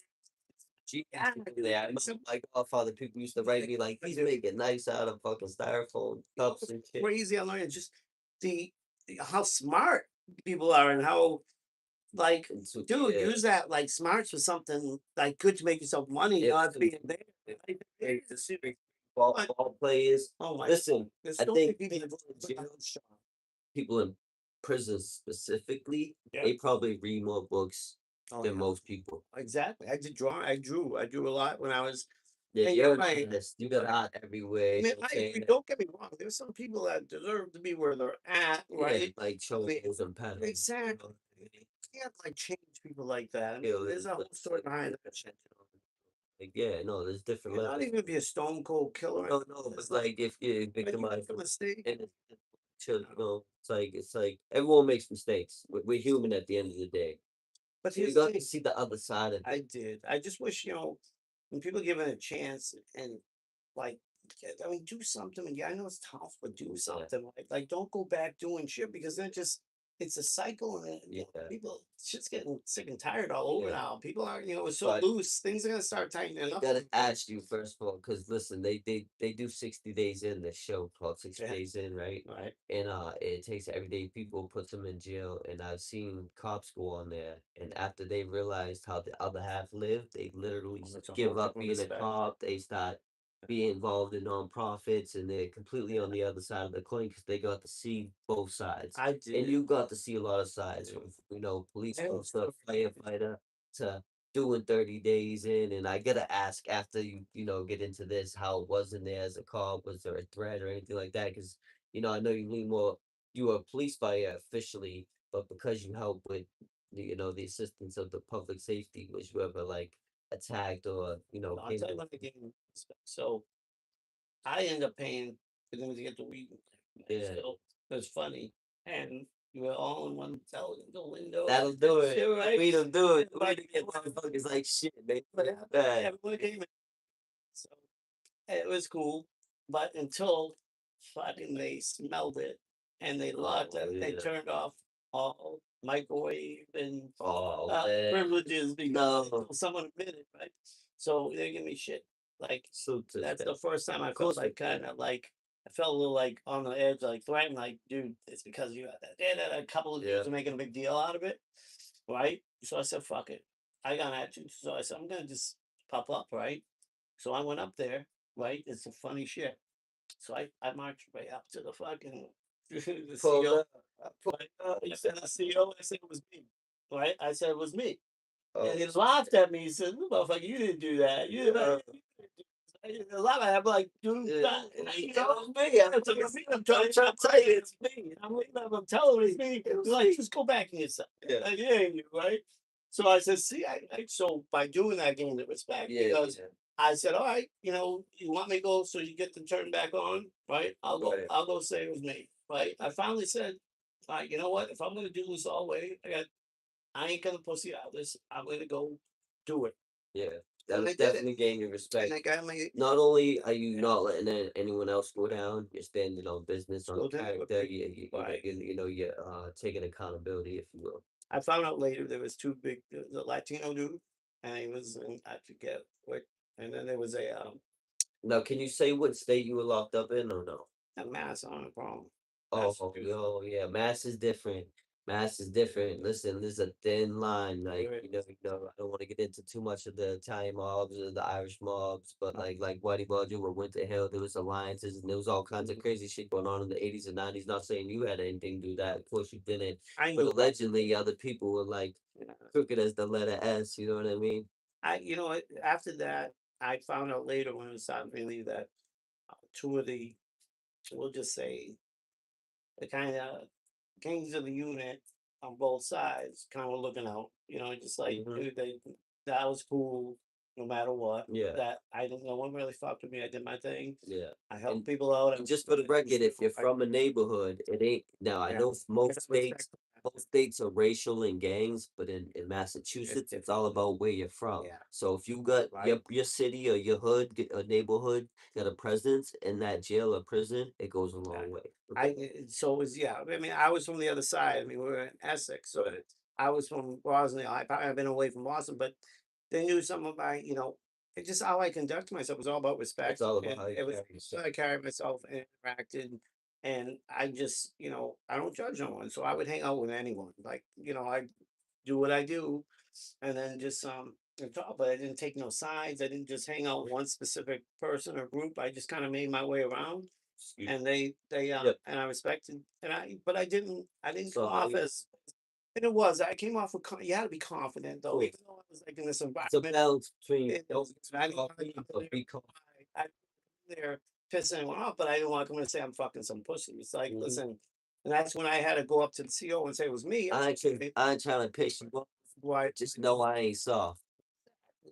G Yeah, used to do that. I remember my godfather, people used to write me like, he's making nice out of fucking styrofoam cups and shit. crazy. I learned just the how smart people are and how like, And so, dude, yeah, use that like smarts for something like good to make yourself money, yeah, not being there. Like, great to see ball players. oh my, Listen, there's I so many think people people in that jail, people in prison specifically, yeah. they probably read more books Oh than yeah, most people. exactly. I did draw. I drew a lot when I was. Yeah, And you're you're an right. artist. You got art everywhere. I You mean, know what I'm I agree. saying? Don't get me wrong. There's some people that deserve to be where they're at, Yeah, right? like cholos and patterns. Exactly. You can't like change people like that. I mean, You know, there's a whole story behind that. like, yeah, no, there's different You're not levels. even gonna be a stone cold killer. No, no, but It's like if you're when you victimized make a mistake. and you know, it's like everyone makes mistakes. We're human at the end of the day. But So you here's the got to thing. see the other side of I it. did. I just wish, when people give it a chance and like, I mean, do something. And yeah, I know it's tough, but do Yeah, something. Like don't go back doing shit because they're just, it's a cycle and yeah, people, shit's getting sick and tired all over yeah. now. People are, it's so But loose. Things are gonna start tightening I up. gotta ask you first of all, because listen, they do 60 days in this show called 60 Days In, right? Right. And it takes everyday people, puts them in jail, and I've seen cops go on there, and after they realized how the other half lived, they literally Well, that's a whole give up different being a respect. cop. They start being involved in nonprofits, and they're completely on the other side of the coin because they got to see both sides, I and did. you got to see a lot of sides Yeah. from police And officer, firefighter to doing 30 days in. And I gotta ask after get into this, how it was in there as a cop. Was there a threat or anything like that? Because I know you lean more, you were a police fire officially, but because you help with the assistance of the public safety, was you ever like attacked or I'll came tell you to what I gave them respect. So I end up paying for them to get the weed. yeah, So it was funny. And we were all in one the window. that'll do Shit, it. right? We don't do it. We But to get motherfuckers like shit, man. but Bad. everyone came in. So it was cool. But until fucking they smelled it and they locked Oh it, they yeah. turned off all microwave and Oh man. privileges because No. someone admitted, right? So they give me shit. Like So that's the first time I of felt course like kind of like I felt a little like on the edge, like threatened, like dude, it's because you had that. And a couple of yeah. dudes are making a big deal out of it, right? So I said, fuck it. I got at you. So I said, I'm gonna just pop up, right? So I went up there, right? It's a funny shit. So I marched right up to the fucking the Pulled CEO. up. Pulled Right? up. I said the CEO. I said it was me. Right? I said it was me. Oh, And he laughed at me. He said, "Motherfucker, you didn't do that. You didn't." You didn't laugh. I'm like, dude, yeah. you know, me. I'm trying to tell you it's me. I'm leaving. I'm telling you it's me. He's like, just go back in yourself. Yeah. Like, yeah, you right. So I said, see, so by doing that, I gained the respect Yeah. because Yeah. I said, all right, you want me to go so you get the turn back on, right? I'll go. Right. I'll go say it was me, right? I finally said, all right, you know what? If I'm gonna do this all the way, I ain't gonna pussy out this. I'm gonna go do it. Yeah. And That'll I did it. definitely gain your And respect. I got my Not only are you not letting anyone else go down, you're standing on business, on still did it with character. me. Right. You're taking accountability, if you will. I found out later there was two big the Latino dude, and he was in, I forget what, and then there was Now, can you say what state you were locked up in or no? a mass on a problem. Oh, Massachusetts. yo, yeah, mass is different. Mass is different. Listen, there's a thin line. Like, Right. I don't want to get into too much of the Italian mobs or the Irish mobs, but like Whitey Bulger with Winter Hill, there was alliances and there was all kinds of crazy shit going on in the 80s and 90s. Not saying you had anything to do with that. Of course you didn't. I But knew about allegedly other people were like it. crooked as the letter S, you know what I mean? After that, I found out later when it was time for me to leave that two of the, we'll just say the kind of kings of the unit on both sides, kind of looking out. Just like Hmm. that was cool, no matter what. Yeah, That I don't. No one really fucked with me. I did my thing. yeah. I And helped people out. and just for the record, if you're from a neighborhood, it ain't now. I Yeah, know I got respect for that. most states are racial in gangs, but in It's Massachusetts, it's different. all about where you're from. Yeah, So if you got right. your city or your hood, a neighborhood, got a presence in that jail or prison, it goes a Yeah. long way. So it was, yeah. I mean, I was from the other side. I mean, we were in Essex, so Right. I was from Boston. I probably have been away from Boston, but they knew some of my, it's just how I conduct myself was all about It's respect, all about and how you it was carry how yourself. I carried myself and interacted, and I just, I don't judge no one, so I would hang out with anyone. Like, I do what I do, and then just and talk. But I didn't take no sides. I didn't just hang out with one specific person or group. I just kind of made my way around, Excuse and they me. and I respected, but I didn't So come how off you as, and it was, I came off with you had to be confident though, cool? even though I was like in this It's a environment. balance between It don't was, I be didn't want to cocky, come but there. be calm. I there pissing anyone off, but I didn't want to come and say I'm fucking some pussy. It's like, Hmm. listen, and that's when I had to go up to the CO and say it was me. I ain't trying to piss you off. Why? Just know I ain't soft.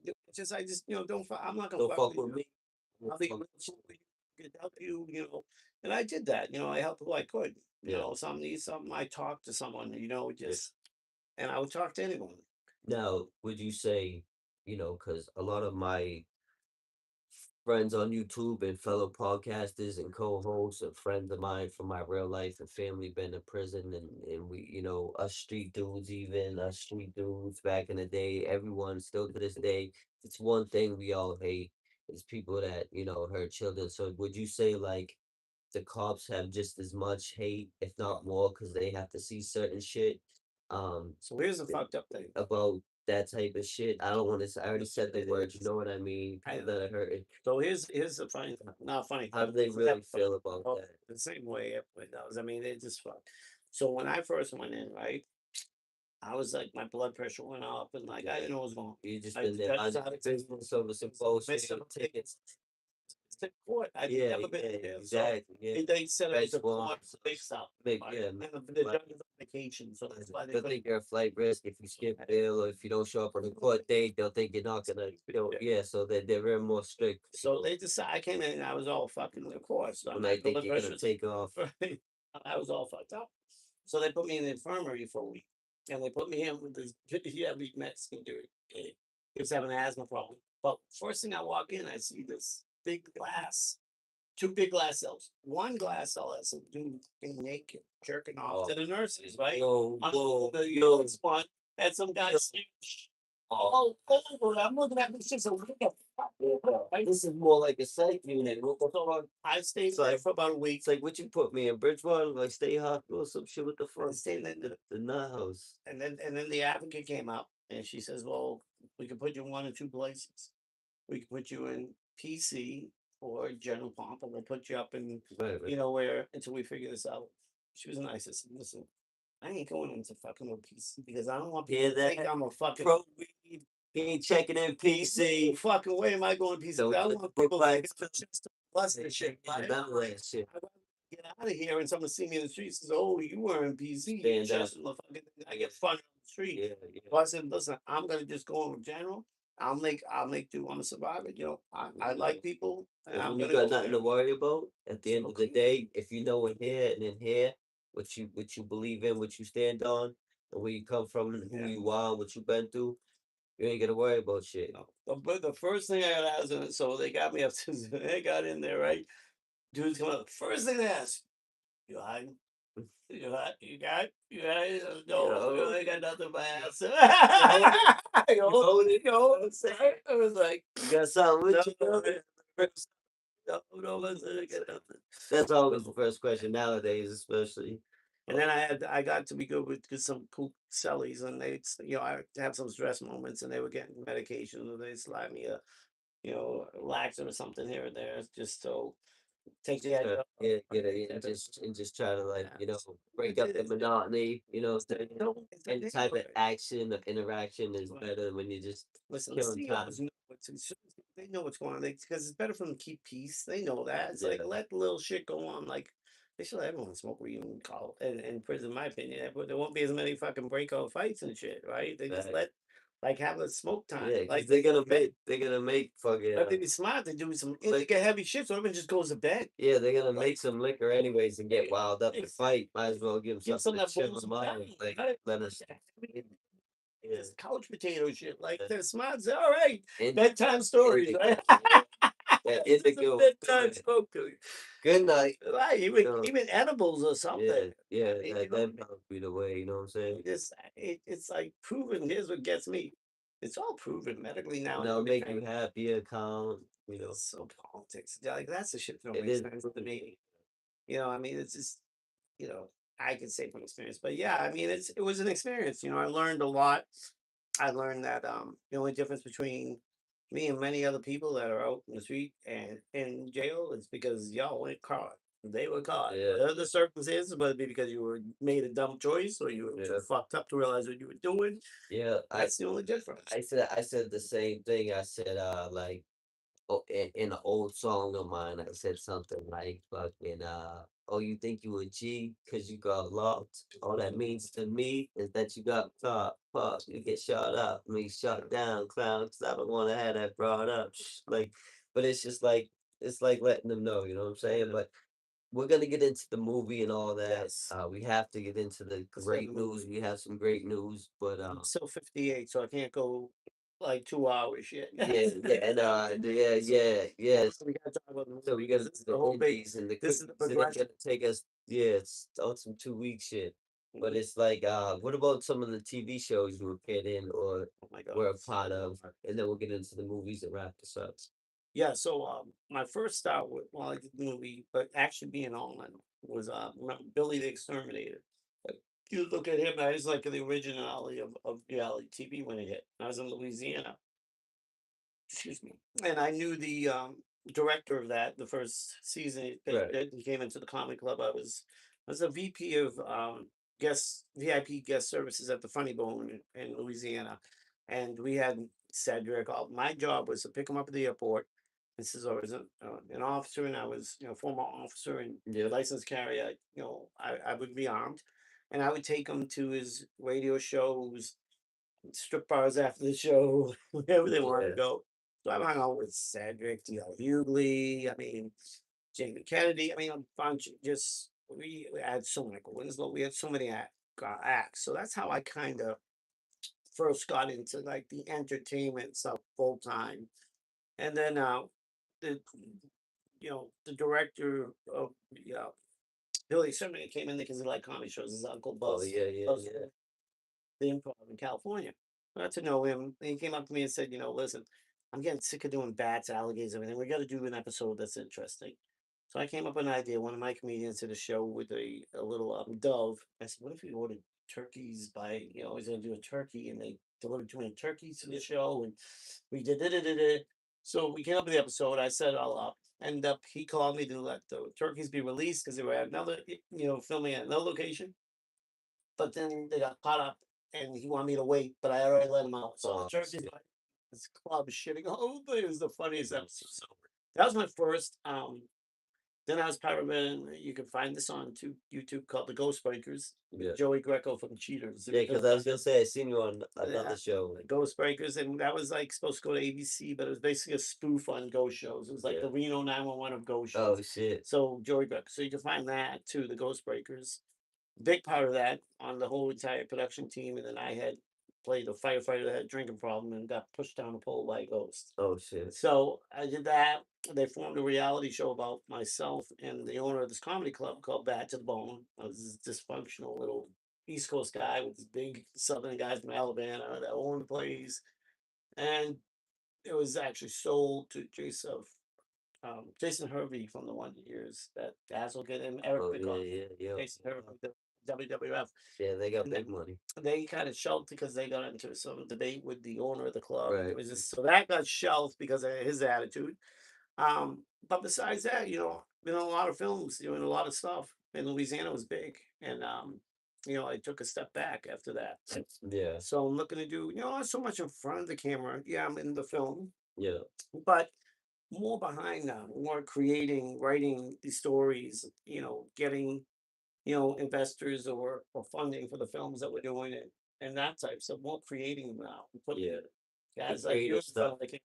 It's just I just don't. I'm not gonna Don't fuck fuck with with you. me. I won't I'll be fuck real with cool with you. Could help you. And I did that. I helped who I could. you. Yeah, Something needs something. I talked to someone. yeah. Just and I would talk to anyone. Now, would you say, because a lot of my friends on YouTube and fellow podcasters and co-hosts and friends of mine from my real life and family been in prison and we, us street dudes, even us street dudes back in the day, everyone still to this day, it's one thing we all hate is people that, hurt children. So would you say like the cops have just as much hate, if not more, because they have to see certain shit um So here's the th- fucked up thing. about that type of shit? I don't want to. I already said the words. You know what I mean? I People that are hurting. So here's the funny, not funny How thing. do they really feel about Oh, that? the same way everybody knows. I mean, they just fuck. So when I first went in, right, I was like, my blood pressure went up, and like I didn't know what was going on. You just I been there judges under out the of business over some bullshit tickets. court. I'd Yeah, never been yeah, there, so exactly. Yeah, they said it was bed a court swaps. mix up. Make Right? yeah. And the Like, judge was on vacation, so that's why they they'll couldn't. think you're a flight risk if you skip bail or if you don't show up on the court date. They'll think you're not gonna. Yeah. So they're very more strict. So they decided. I came in and I was all fucking, of course. When My they think blood you're gonna pressure was take off. right. I was all fucked up. So they put me in the infirmary for a week, and they put me in with this heavy Mexican dude. He was having an asthma problem. But first thing I walk in, I see this big glass, two big glass cells. One glass cell has some dude being naked, jerking off to the nurses, right? Whoa, whoa, The yo, next one had some guy all over. I'm looking at this shit. So what the fuck? this is more like a psych unit. So I stayed So there for about a week. it's like what you put me in Bridgewater, like State Hospital or some shit. What the I fuck? stayed in The nut house. and then the advocate came out and she says, "Well, we can put you in one or two places. We can put you in PC or general pomp, and we'll put you up in Right, right. where until we figure this out." She was nice. I said, "Listen, I ain't going into fucking no PC because I don't want people Hear to think that? I'm a fucking Pro weed. He ain't checking in no PC. fucking way am I going to PC. Don't I get don't the want book people to by think its I'm just a bust and shit. none of that shit. I'd rather get out of here and someone see me in the street and says, "Oh, you were in PC. You Stand up. just the fucking." I get fun on the street. Yeah, yeah. So I said, "Listen, I'm gonna just go over general. I'll make do. I'm a survivor. I like people, and And I'm when you gonna go got nothing there." to worry about, at the end of the Okay. day, if you know in here and in here what you believe in, what you stand on, and where you come from and who Yeah. you are, what you been through, you ain't gotta worry about shit. No. But the first thing I got asked, so they got me up to, they got in there, right? Dude's coming up. First thing they asked, "You hiding? You got, no, Yo, I got nothing but ass." you hold it, you Yo, hold it, you know yo, what I'm saying? I was like, You got something with you, no, bro? no, listen, I got nothing. That's always the first question nowadays, especially. And then I got to be good with some cool cellies, and I have some stress moments, and they were getting medication, and they slide me a laxer or something here or there, just so take the edge off. Get it, and just try to like, Yeah. break up the monotony, any It's type of neighborhood. action or interaction is Right. better when you're just Listen, the killing time. CEOs know they know what's going on. Because it's better for them to keep peace. They know that. It's like Yeah. let the little shit go on. Like they should let everyone smoke weed in college, in prison, in my opinion. But there won't be as many fucking breakout fights and shit, right? They just Facts. let like have a smoke time. Yeah, because Like they're gonna make fucking if they be smart, they do some like get heavy shit, so everyone just goes to bed. yeah, they're gonna Like make some liquor anyways and get wild up to exactly. fight. Might as well give them Give something some to that chill blows them them out. down. Like Right? let us. Yeah. Just couch potato shit. Like Yeah. they're smart. Say, all right, In, bedtime stories, indigo, right? yeah. That This is a indigo. bedtime Good. smoke. Good night. Right, No, even edibles or yeah, something. yeah. I mean, That probably be the way. You know what I'm saying? it's like proven. Here's what gets me. It's all proven medically now And and that'll make you everything. happier, calm. You know, It's so politics. Yeah, like that's the shit that don't it make is. sense to me. I mean, it's just you know, I can say from experience. But yeah, I mean, it was an experience. I learned a lot. I learned that the only difference between me and many other people that are out in the street and in jail is because y'all weren't caught. They were caught. Yeah, Whatever the circumstances, whether it be because you were made a dumb choice or you were too yeah, fucked up to realize what you were doing. yeah. That's the only difference. I said the same thing. I said like oh, in an old song of mine, I said something like fucking oh, you think you a G because you got locked? All that means to me is that you got caught. Fuck, you get shot up, I mean shot down, clown. Cause I don't want to have that brought up. Like, but it's just like it's like letting them know, you know what I'm saying? But we're gonna get into the movie and all that. Yes. We have to get into the Let's go to great the news. movie. We have some great news, but I'm still 58, so I can't go like 2 hours yet. yeah, yeah, and yeah, So yeah, yes. we gotta talk about the So movie we because gotta this do is the the whole big. indies and the This is the cookies, and it's progression. gonna take us, yeah, it's on some 2 week shit. But Mhm. it's like, what about some of the TV shows you were put in or Oh my god. were a part of, and then we'll get into the movies and wrap this up. Yeah, so my first start with I did the movie, but actually being on it was remember Billy the Exterminator. Like, you look at him, he's like the originality of reality TV when it hit. I was in Louisiana, excuse me, and I knew the director of that the first season they Right. did. He came into the comedy club. I was a VP of guest VIP guest services at the Funny Bone in Louisiana, and we had Cedric. My job was to pick him up at the airport. This is I was an officer, and I was former officer and Yep. licensed carrier. I would be armed, and I would take him to his radio shows, strip bars after the show, wherever they wanted to Yeah. go. So I hung out with Cedric, D.L. Hughley, I mean, Jamie Kennedy. I mean, a bunch of just, we had so many, Winslow, we had so many acts. So that's how I kind of first got into like the entertainment stuff full time. And then the, the director of Billy Sherman came in there because he liked comedy shows. His uncle Oh Buzz, yeah, yeah, Buzz yeah. the improv in California. I got to know him. And he came up to me and said, listen, I'm getting sick of doing bats, alligators, everything. We got to do an episode that's interesting. So I came up with an idea. One of my comedians did a show with a little dove. I said, what if we ordered turkeys by, he's going to do a turkey and they delivered 200 turkeys to the show. And we did it. So we came up with the episode. I set it all up. End up, he called me to let the turkeys be released because they were at another, filming at another location. But then they got caught up and he wanted me to wait, but I already let him out. So the Oh turkeys shit. like this club shitting all over. It was the funniest episode. So that was my first. Then I was part of it, and you can find this on YouTube called The Ghost Breakers Yeah. with Joey Greco from Cheaters. Yeah, because I was gonna say I seen you on Yeah, another show. Ghost Breakers, and that was like supposed to go to ABC, but it was basically a spoof on ghost shows. It was like Yeah. the Reno 911 of ghost shows. Oh shit. So Joey Greco. So you can find that too, The Ghost Breakers. Big part of that on the whole entire production team, and then I had played a firefighter that had a drinking problem and got pushed down a pole by a ghost. Oh shit. So I did that. They formed a reality show about myself and the owner of this comedy club called Bad to the Bone. I was this dysfunctional little East Coast guy with this big Southern guys from Alabama that owned the place, and it was actually sold to Jason Hervey from the Wonder Years, that Dazzlegate, and Eric Oh yeah, Bickoff. yeah, yeah. Jason Hervey, the WWF. Yeah, they got And then big money. they kind of shelved because they got into some debate with the owner of the club. It Right. was just so that got shelved because of his attitude. But besides that, been in a lot of films, doing a lot of stuff. And Louisiana was big, and I took a step back after that. Yeah. So I'm looking to do, not so much in front of the camera. Yeah, I'm in the film, Yeah. but more behind now, more creating, writing these stories, getting, investors or funding for the films that we're doing and that type. So more creating now. Putting Yeah, the guys like you creative in front stuff. of the camera.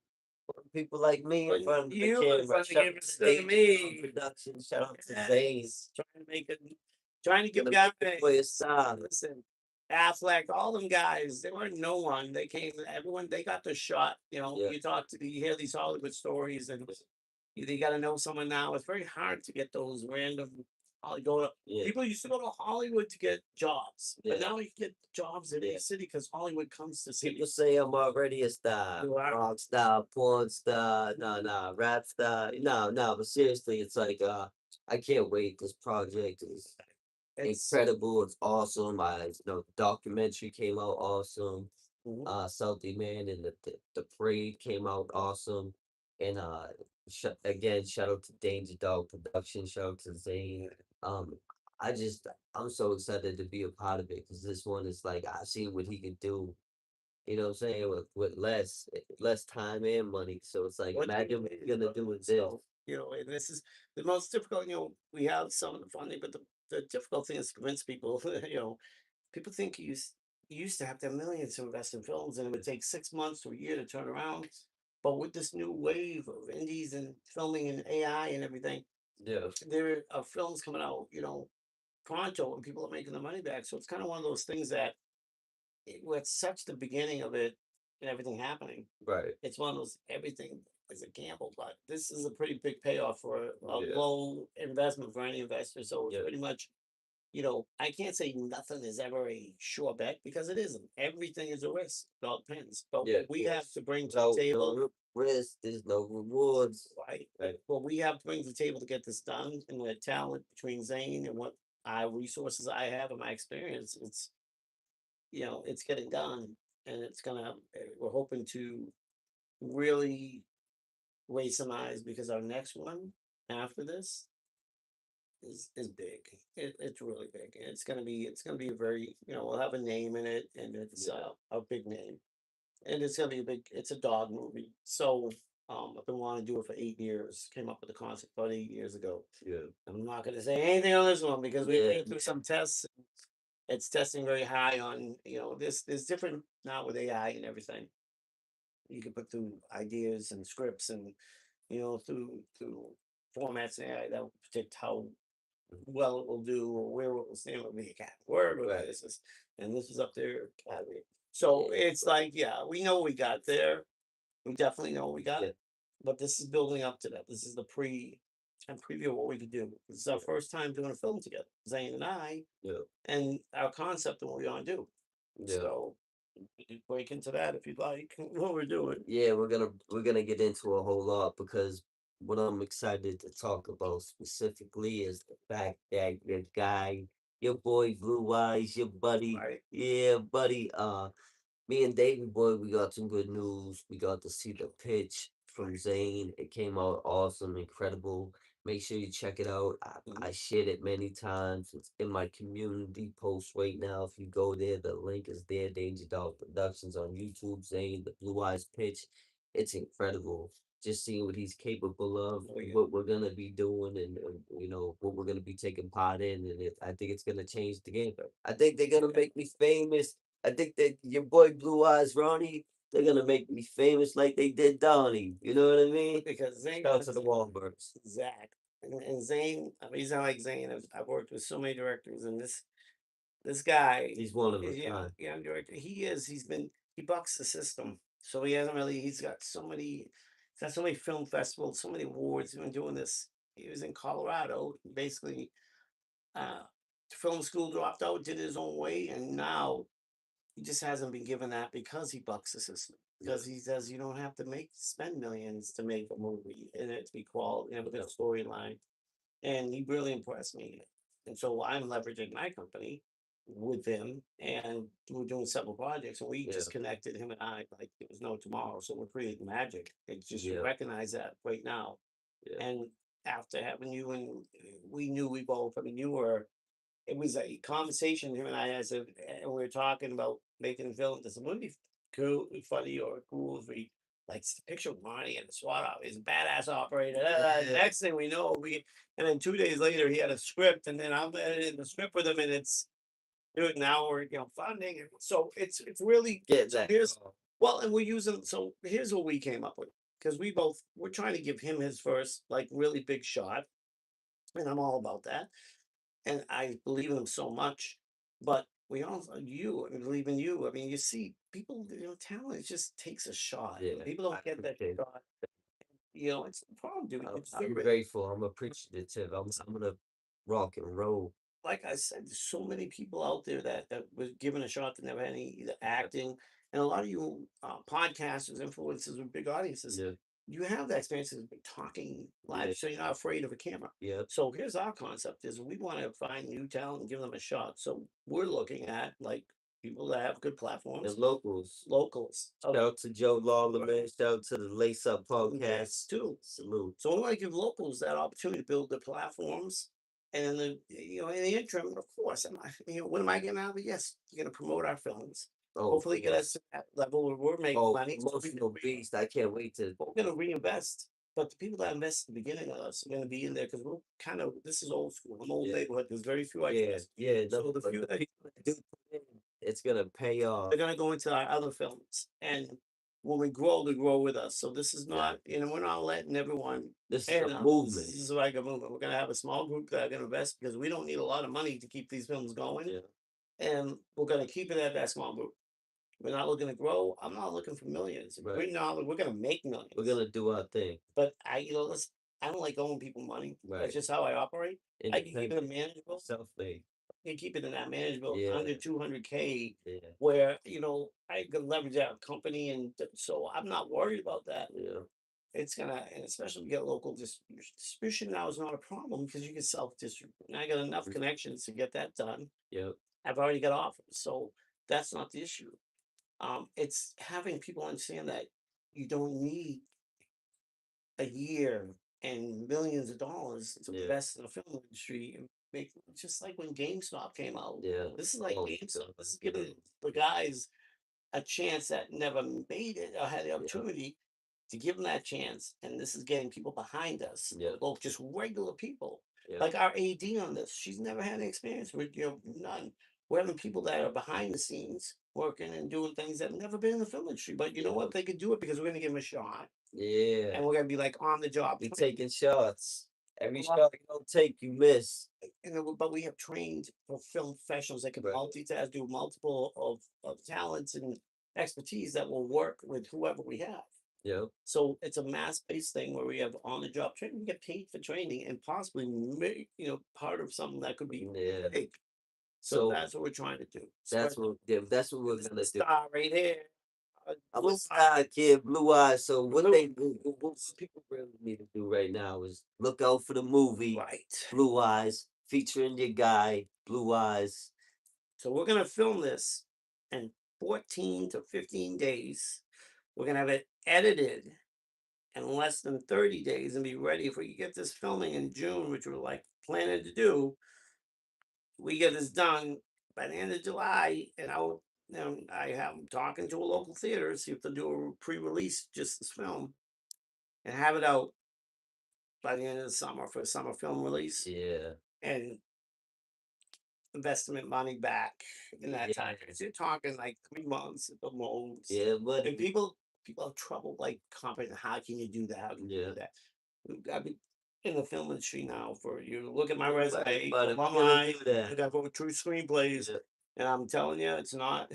People like me in Putting front of the you in camera. front of the Shout camera out to instead of Danger Dog me. Production. Shout out to Zane. Yes. Trying to give Gonna guys, make it for your style. listen, Affleck, all them guys, they weren't no one. They came, everyone, they got the shot. Yeah, You hear these Hollywood stories and you got to know someone now. It's very hard to get those random. yeah, People used to go to Hollywood to get jobs, but yeah. now you get jobs in any city because Hollywood comes to People cities. say I'm already a star, You are. rock star, porn star, rap star. No, but seriously, it's like I can't wait. This project is It's incredible. It's awesome. The documentary came out awesome. mhm. Salty Man and the Parade came out awesome. And again, shout out to Danger Dog Production. Shout out to Zane. Um, I'm so excited to be a part of it because this one is like I see what he can do. You know what I'm saying? With less time and money. So it's like What imagine what you're gonna do with this. so and this is the most difficult. We have some of the funding, but the difficult thing is to convince people. People think you used to have to have millions to invest in films, and it would take 6 months to a year to turn around. But with this new wave of indies and filming and AI and everything, Yeah, there are films coming out, pronto, and people are making the money back. So it's kind of one of those things that where it's such the beginning of it and everything happening. right. It's one of those everything is a gamble, but this is a pretty big payoff for a Yeah, low investment for any investor. So it's yeah, pretty much, I can't say nothing is ever a sure bet because it isn't. Everything is a risk. It all depends. But yeah. what we have to bring to the No table, risk, there's no rewards. right? Right. What we have to bring to the table to get this done and the talent between Zane and what resources I have and my experience, it's getting done and it's gonna we're hoping to really raise some eyes because our next one after this is big. It's really big. It's gonna be a very we'll have a name in it and it's Yeah, a big name and it's gonna be a big it's a dog movie. So I've been wanting to do it for 8 years. Came up with the concept about 8 years ago. yeah, I'm not gonna say anything on this one because we yeah, went through some tests. It's testing very high on this. There's different now with AI and everything. You can put through ideas and scripts and through formats and AI that will predict how well it will do or where it will stand with me cat wherever right. this is. And this is up there. So Yeah, it's like, yeah, we know we got there. We definitely know we got yeah, it. But this is building up to that. This is the and preview of what we could do. This is our yeah, first time doing a film together, Zane and I, yeah, and our concept and what we want to do. yeah. So we could break into that if you'd like, what we're doing. Yeah, we're gonna get into a whole lot because what I'm excited to talk about specifically is the fact that your guy, your boy Blue Eyes, your buddy, Right. yeah, buddy, me and David Boy, we got some good news. We got to see the pitch from Zane. It came out awesome, incredible. Make sure you check it out. I Mhm. shared it many times. It's in my community post right now. If you go there, the link is there. Danger Dog Productions on YouTube. Zane, the Blue Eyes pitch. It's incredible. Just seeing what he's capable of, Oh yeah. what we're gonna be doing, and what we're gonna be taking part in, and I think it's gonna change the game. I think they're gonna make me famous. I think that your boy Blue Eyes Ronnie, they're gonna make me famous like they did Donnie. You know what I mean? Because Zane Shout out to the Wahlbergs. Zach and Zane. I mean, he's not like Zane. I've worked with so many directors, and this guy He's one of a is kind. young director. He is. He bucks the system. So he hasn't really. He's got so many. He's got so many film festivals, so many awards. He's been doing this. He was in Colorado, basically. Uh, Film school, dropped out, did his own way, and now he just hasn't been given that because he bucks the system. Yeah, Because he says you don't have to spend millions to make a movie and it to be quality and have a yeah, good storyline. And he really impressed me. And so I'm leveraging my company with him and we're doing several projects and we yeah, just connected him and I like it was no tomorrow. So we're creating magic. It's just you yeah, recognize that right now. yeah, And after having you and we knew we both, I mean, you were it was a conversation him and I had, and we were talking about making a film. This wouldn't be cool, funny, or cool if we like it's the picture of Marty and the SWAT op. He's a badass operator. Yeah. Next thing we know, and then 2 days later he had a script, and then I'm editing the script with him, and it's dude, now we're funding, and so it's really Get so that here's call. well, and we're using so here's what we came up with because we're trying to give him his first like really big shot, and I'm all about that, and I believe in him so much, but we also I believe in you. I mean, you see, people, talent just takes a shot, and Yeah, people I don't get that appreciate it. shot. It's the problem, dude. You I'm deserve it. grateful. I'm appreciative. I'm gonna rock and roll. Like I said, there's so many people out there that was given a shot that never had any either acting, and a lot of you podcasters, influencers with big audiences, Yeah, you have that experience of talking yeah, live, so you're not afraid of a camera. yeah. So here's our concept: is we want to find new talent and give them a shot. So we're looking at like people that have good And platforms, locals. locals. Shout out to Joe Lawler, man. Shout out to the Lace Up Yes, Podcast. too. Salute. So we want to give locals that opportunity to build their platforms. And in the interim, of course, what am I getting out of it? Yes, you're going to promote our films. Oh, of Hopefully, get us course. to that level where we're making Oh, money. So emotional beast. I can't wait to. we're going to reinvest. But the people that invest at the beginning of us are going to be in there because we're this is old school. I'm old Yeah, neighborhood. There's very few I yeah, trust. yeah. No, So the but few the that people that do put in, it's gonna pay off. they're going to go into our other films. And when we grow, they grow with us. So this is not, Exactly. we're not letting everyone This is a in on this. movement. This is like a movement. We're going to have a small group that are going to invest because we don't need a lot of money to keep these films going. Yeah, And we're going to keep it at that small group. We're not looking to grow. I'm not looking for millions. right. We're going to make We're millions. gonna do our thing. But I don't like owing people money. That's Right. just how I operate. I can keep it Independent, manageable. self-made. You keep it in that manageable Yeah, under 200K, yeah, where I can leverage out company, and so I'm not worried about that. yeah, It's gonna, and especially if you get local distribution. Distribution now is not a problem because you can self distribute. And I got enough mm, connections to get that done. yep, I've already got offers, so that's not the issue. It's having people understand that you don't need a year and millions of dollars to yeah, invest in the film industry and make just like when GameStop came out. yeah. This is like Oh my God. GameStop. This is giving the guys a chance that never made it or had the Yeah, opportunity to give them that chance. And this is getting people behind us, yeah, well, just regular people. yeah, Like our AD on this, she's never had any experience with, none. We're having people that are behind the scenes working and doing things that have never been in the film industry. But you know yeah, what? They could do it because we're going to give them a shot. yeah. And we're going to be like on the job. We taking shots. Every A lot shot you don't take, you miss. but we have trained film professionals that can Right. multitask, do multiple of talents and expertise that will work with whoever we have. Yep. So it's a mass-based thing where we have on-the-job training. We get paid for training and possibly make, part of something that could be Yeah. big. So So that's what we're trying to do. that's Spread what yeah, that's what we're this is gonna the do. star right here. I'm a Blue star kid, blue eyes. So what blue they do, what people really need to do right now is look out for the movie right. Blue Eyes, featuring your guy, Blue Eyes. So we're gonna film this in 14 to 15 days. We're gonna have it edited in less than 30 days and be ready if we can get this filming in June, which we're like planning to do. We get this done by the end of July, and I have talking to a local theater, see if they'll do a pre-release just this film and have it out by the end of the summer for a summer film release Yeah. and investment money back in that Yeah. time. Because you're talking like 3 months at the most. Yeah, And buddy. people have trouble like comprehending how can you do that? How can you Yeah. do that? I've been in the film industry now for you. Look at my Right, resume, buddy. We're gonna alumni. do I that. got over true screenplays, Yeah. and I'm telling you, it's not.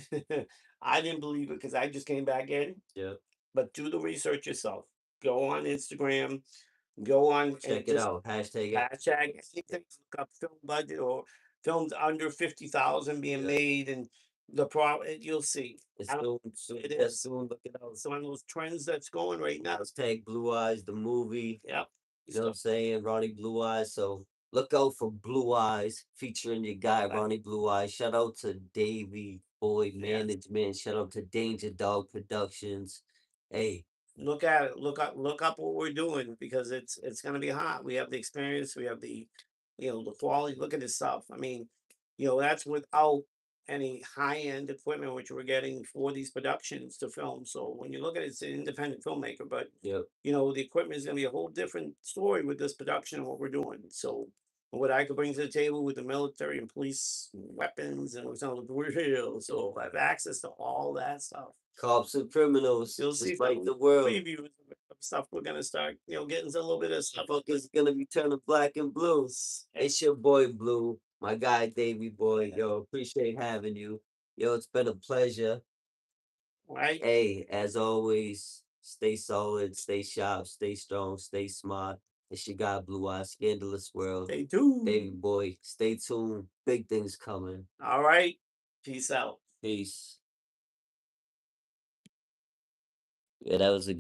I didn't believe it because I just came back in. Yeah. But do the research yourself. Go on Instagram. Go on and Check it just out. Hashtag it. hashtag anything. Look up film budget or films under 50,000 being Yeah. made, and the problem you'll see. It's I don't. soon, It yeah, is. soon. Look it out. It's one of those trends that's going right now. Hashtag Blue Eyes, the movie. Yep. You know what So I'm saying? Ronnie Blue Eyes. So look out for Blue Eyes featuring your guy, I, Ronnie Blue Eyes. Shout out to Davey Boy yes, Management. Shout out to Danger Dog Productions. Hey, look at it. Look up what we're doing because it's going to be hot. We have the experience. We have the quality. Look at this stuff. I mean, that's without any high-end equipment which we're getting for these productions to film. So when you look at it, it's an independent filmmaker, but Yep. the equipment is going to be a whole different story with this production and what we're doing. So what I could bring to the table with the military and police weapons and some of the real, so I have access to all that stuff. Cops and criminals, You'll see just like some the world. previews of stuff we're gonna start, getting a little bit of stuff. Motherfuckers gonna be turning black and blue. It's your boy Blue, my guy Davy Boy. Yo, appreciate having you. Yo, it's been a pleasure. Right? Hey, as always, stay solid, stay sharp, stay strong, stay smart. It's your guy Blue Eyes, Scandalous World. They do. Davy Boy, stay tuned. Big things coming. All right. Peace out. Peace. Yeah, that was a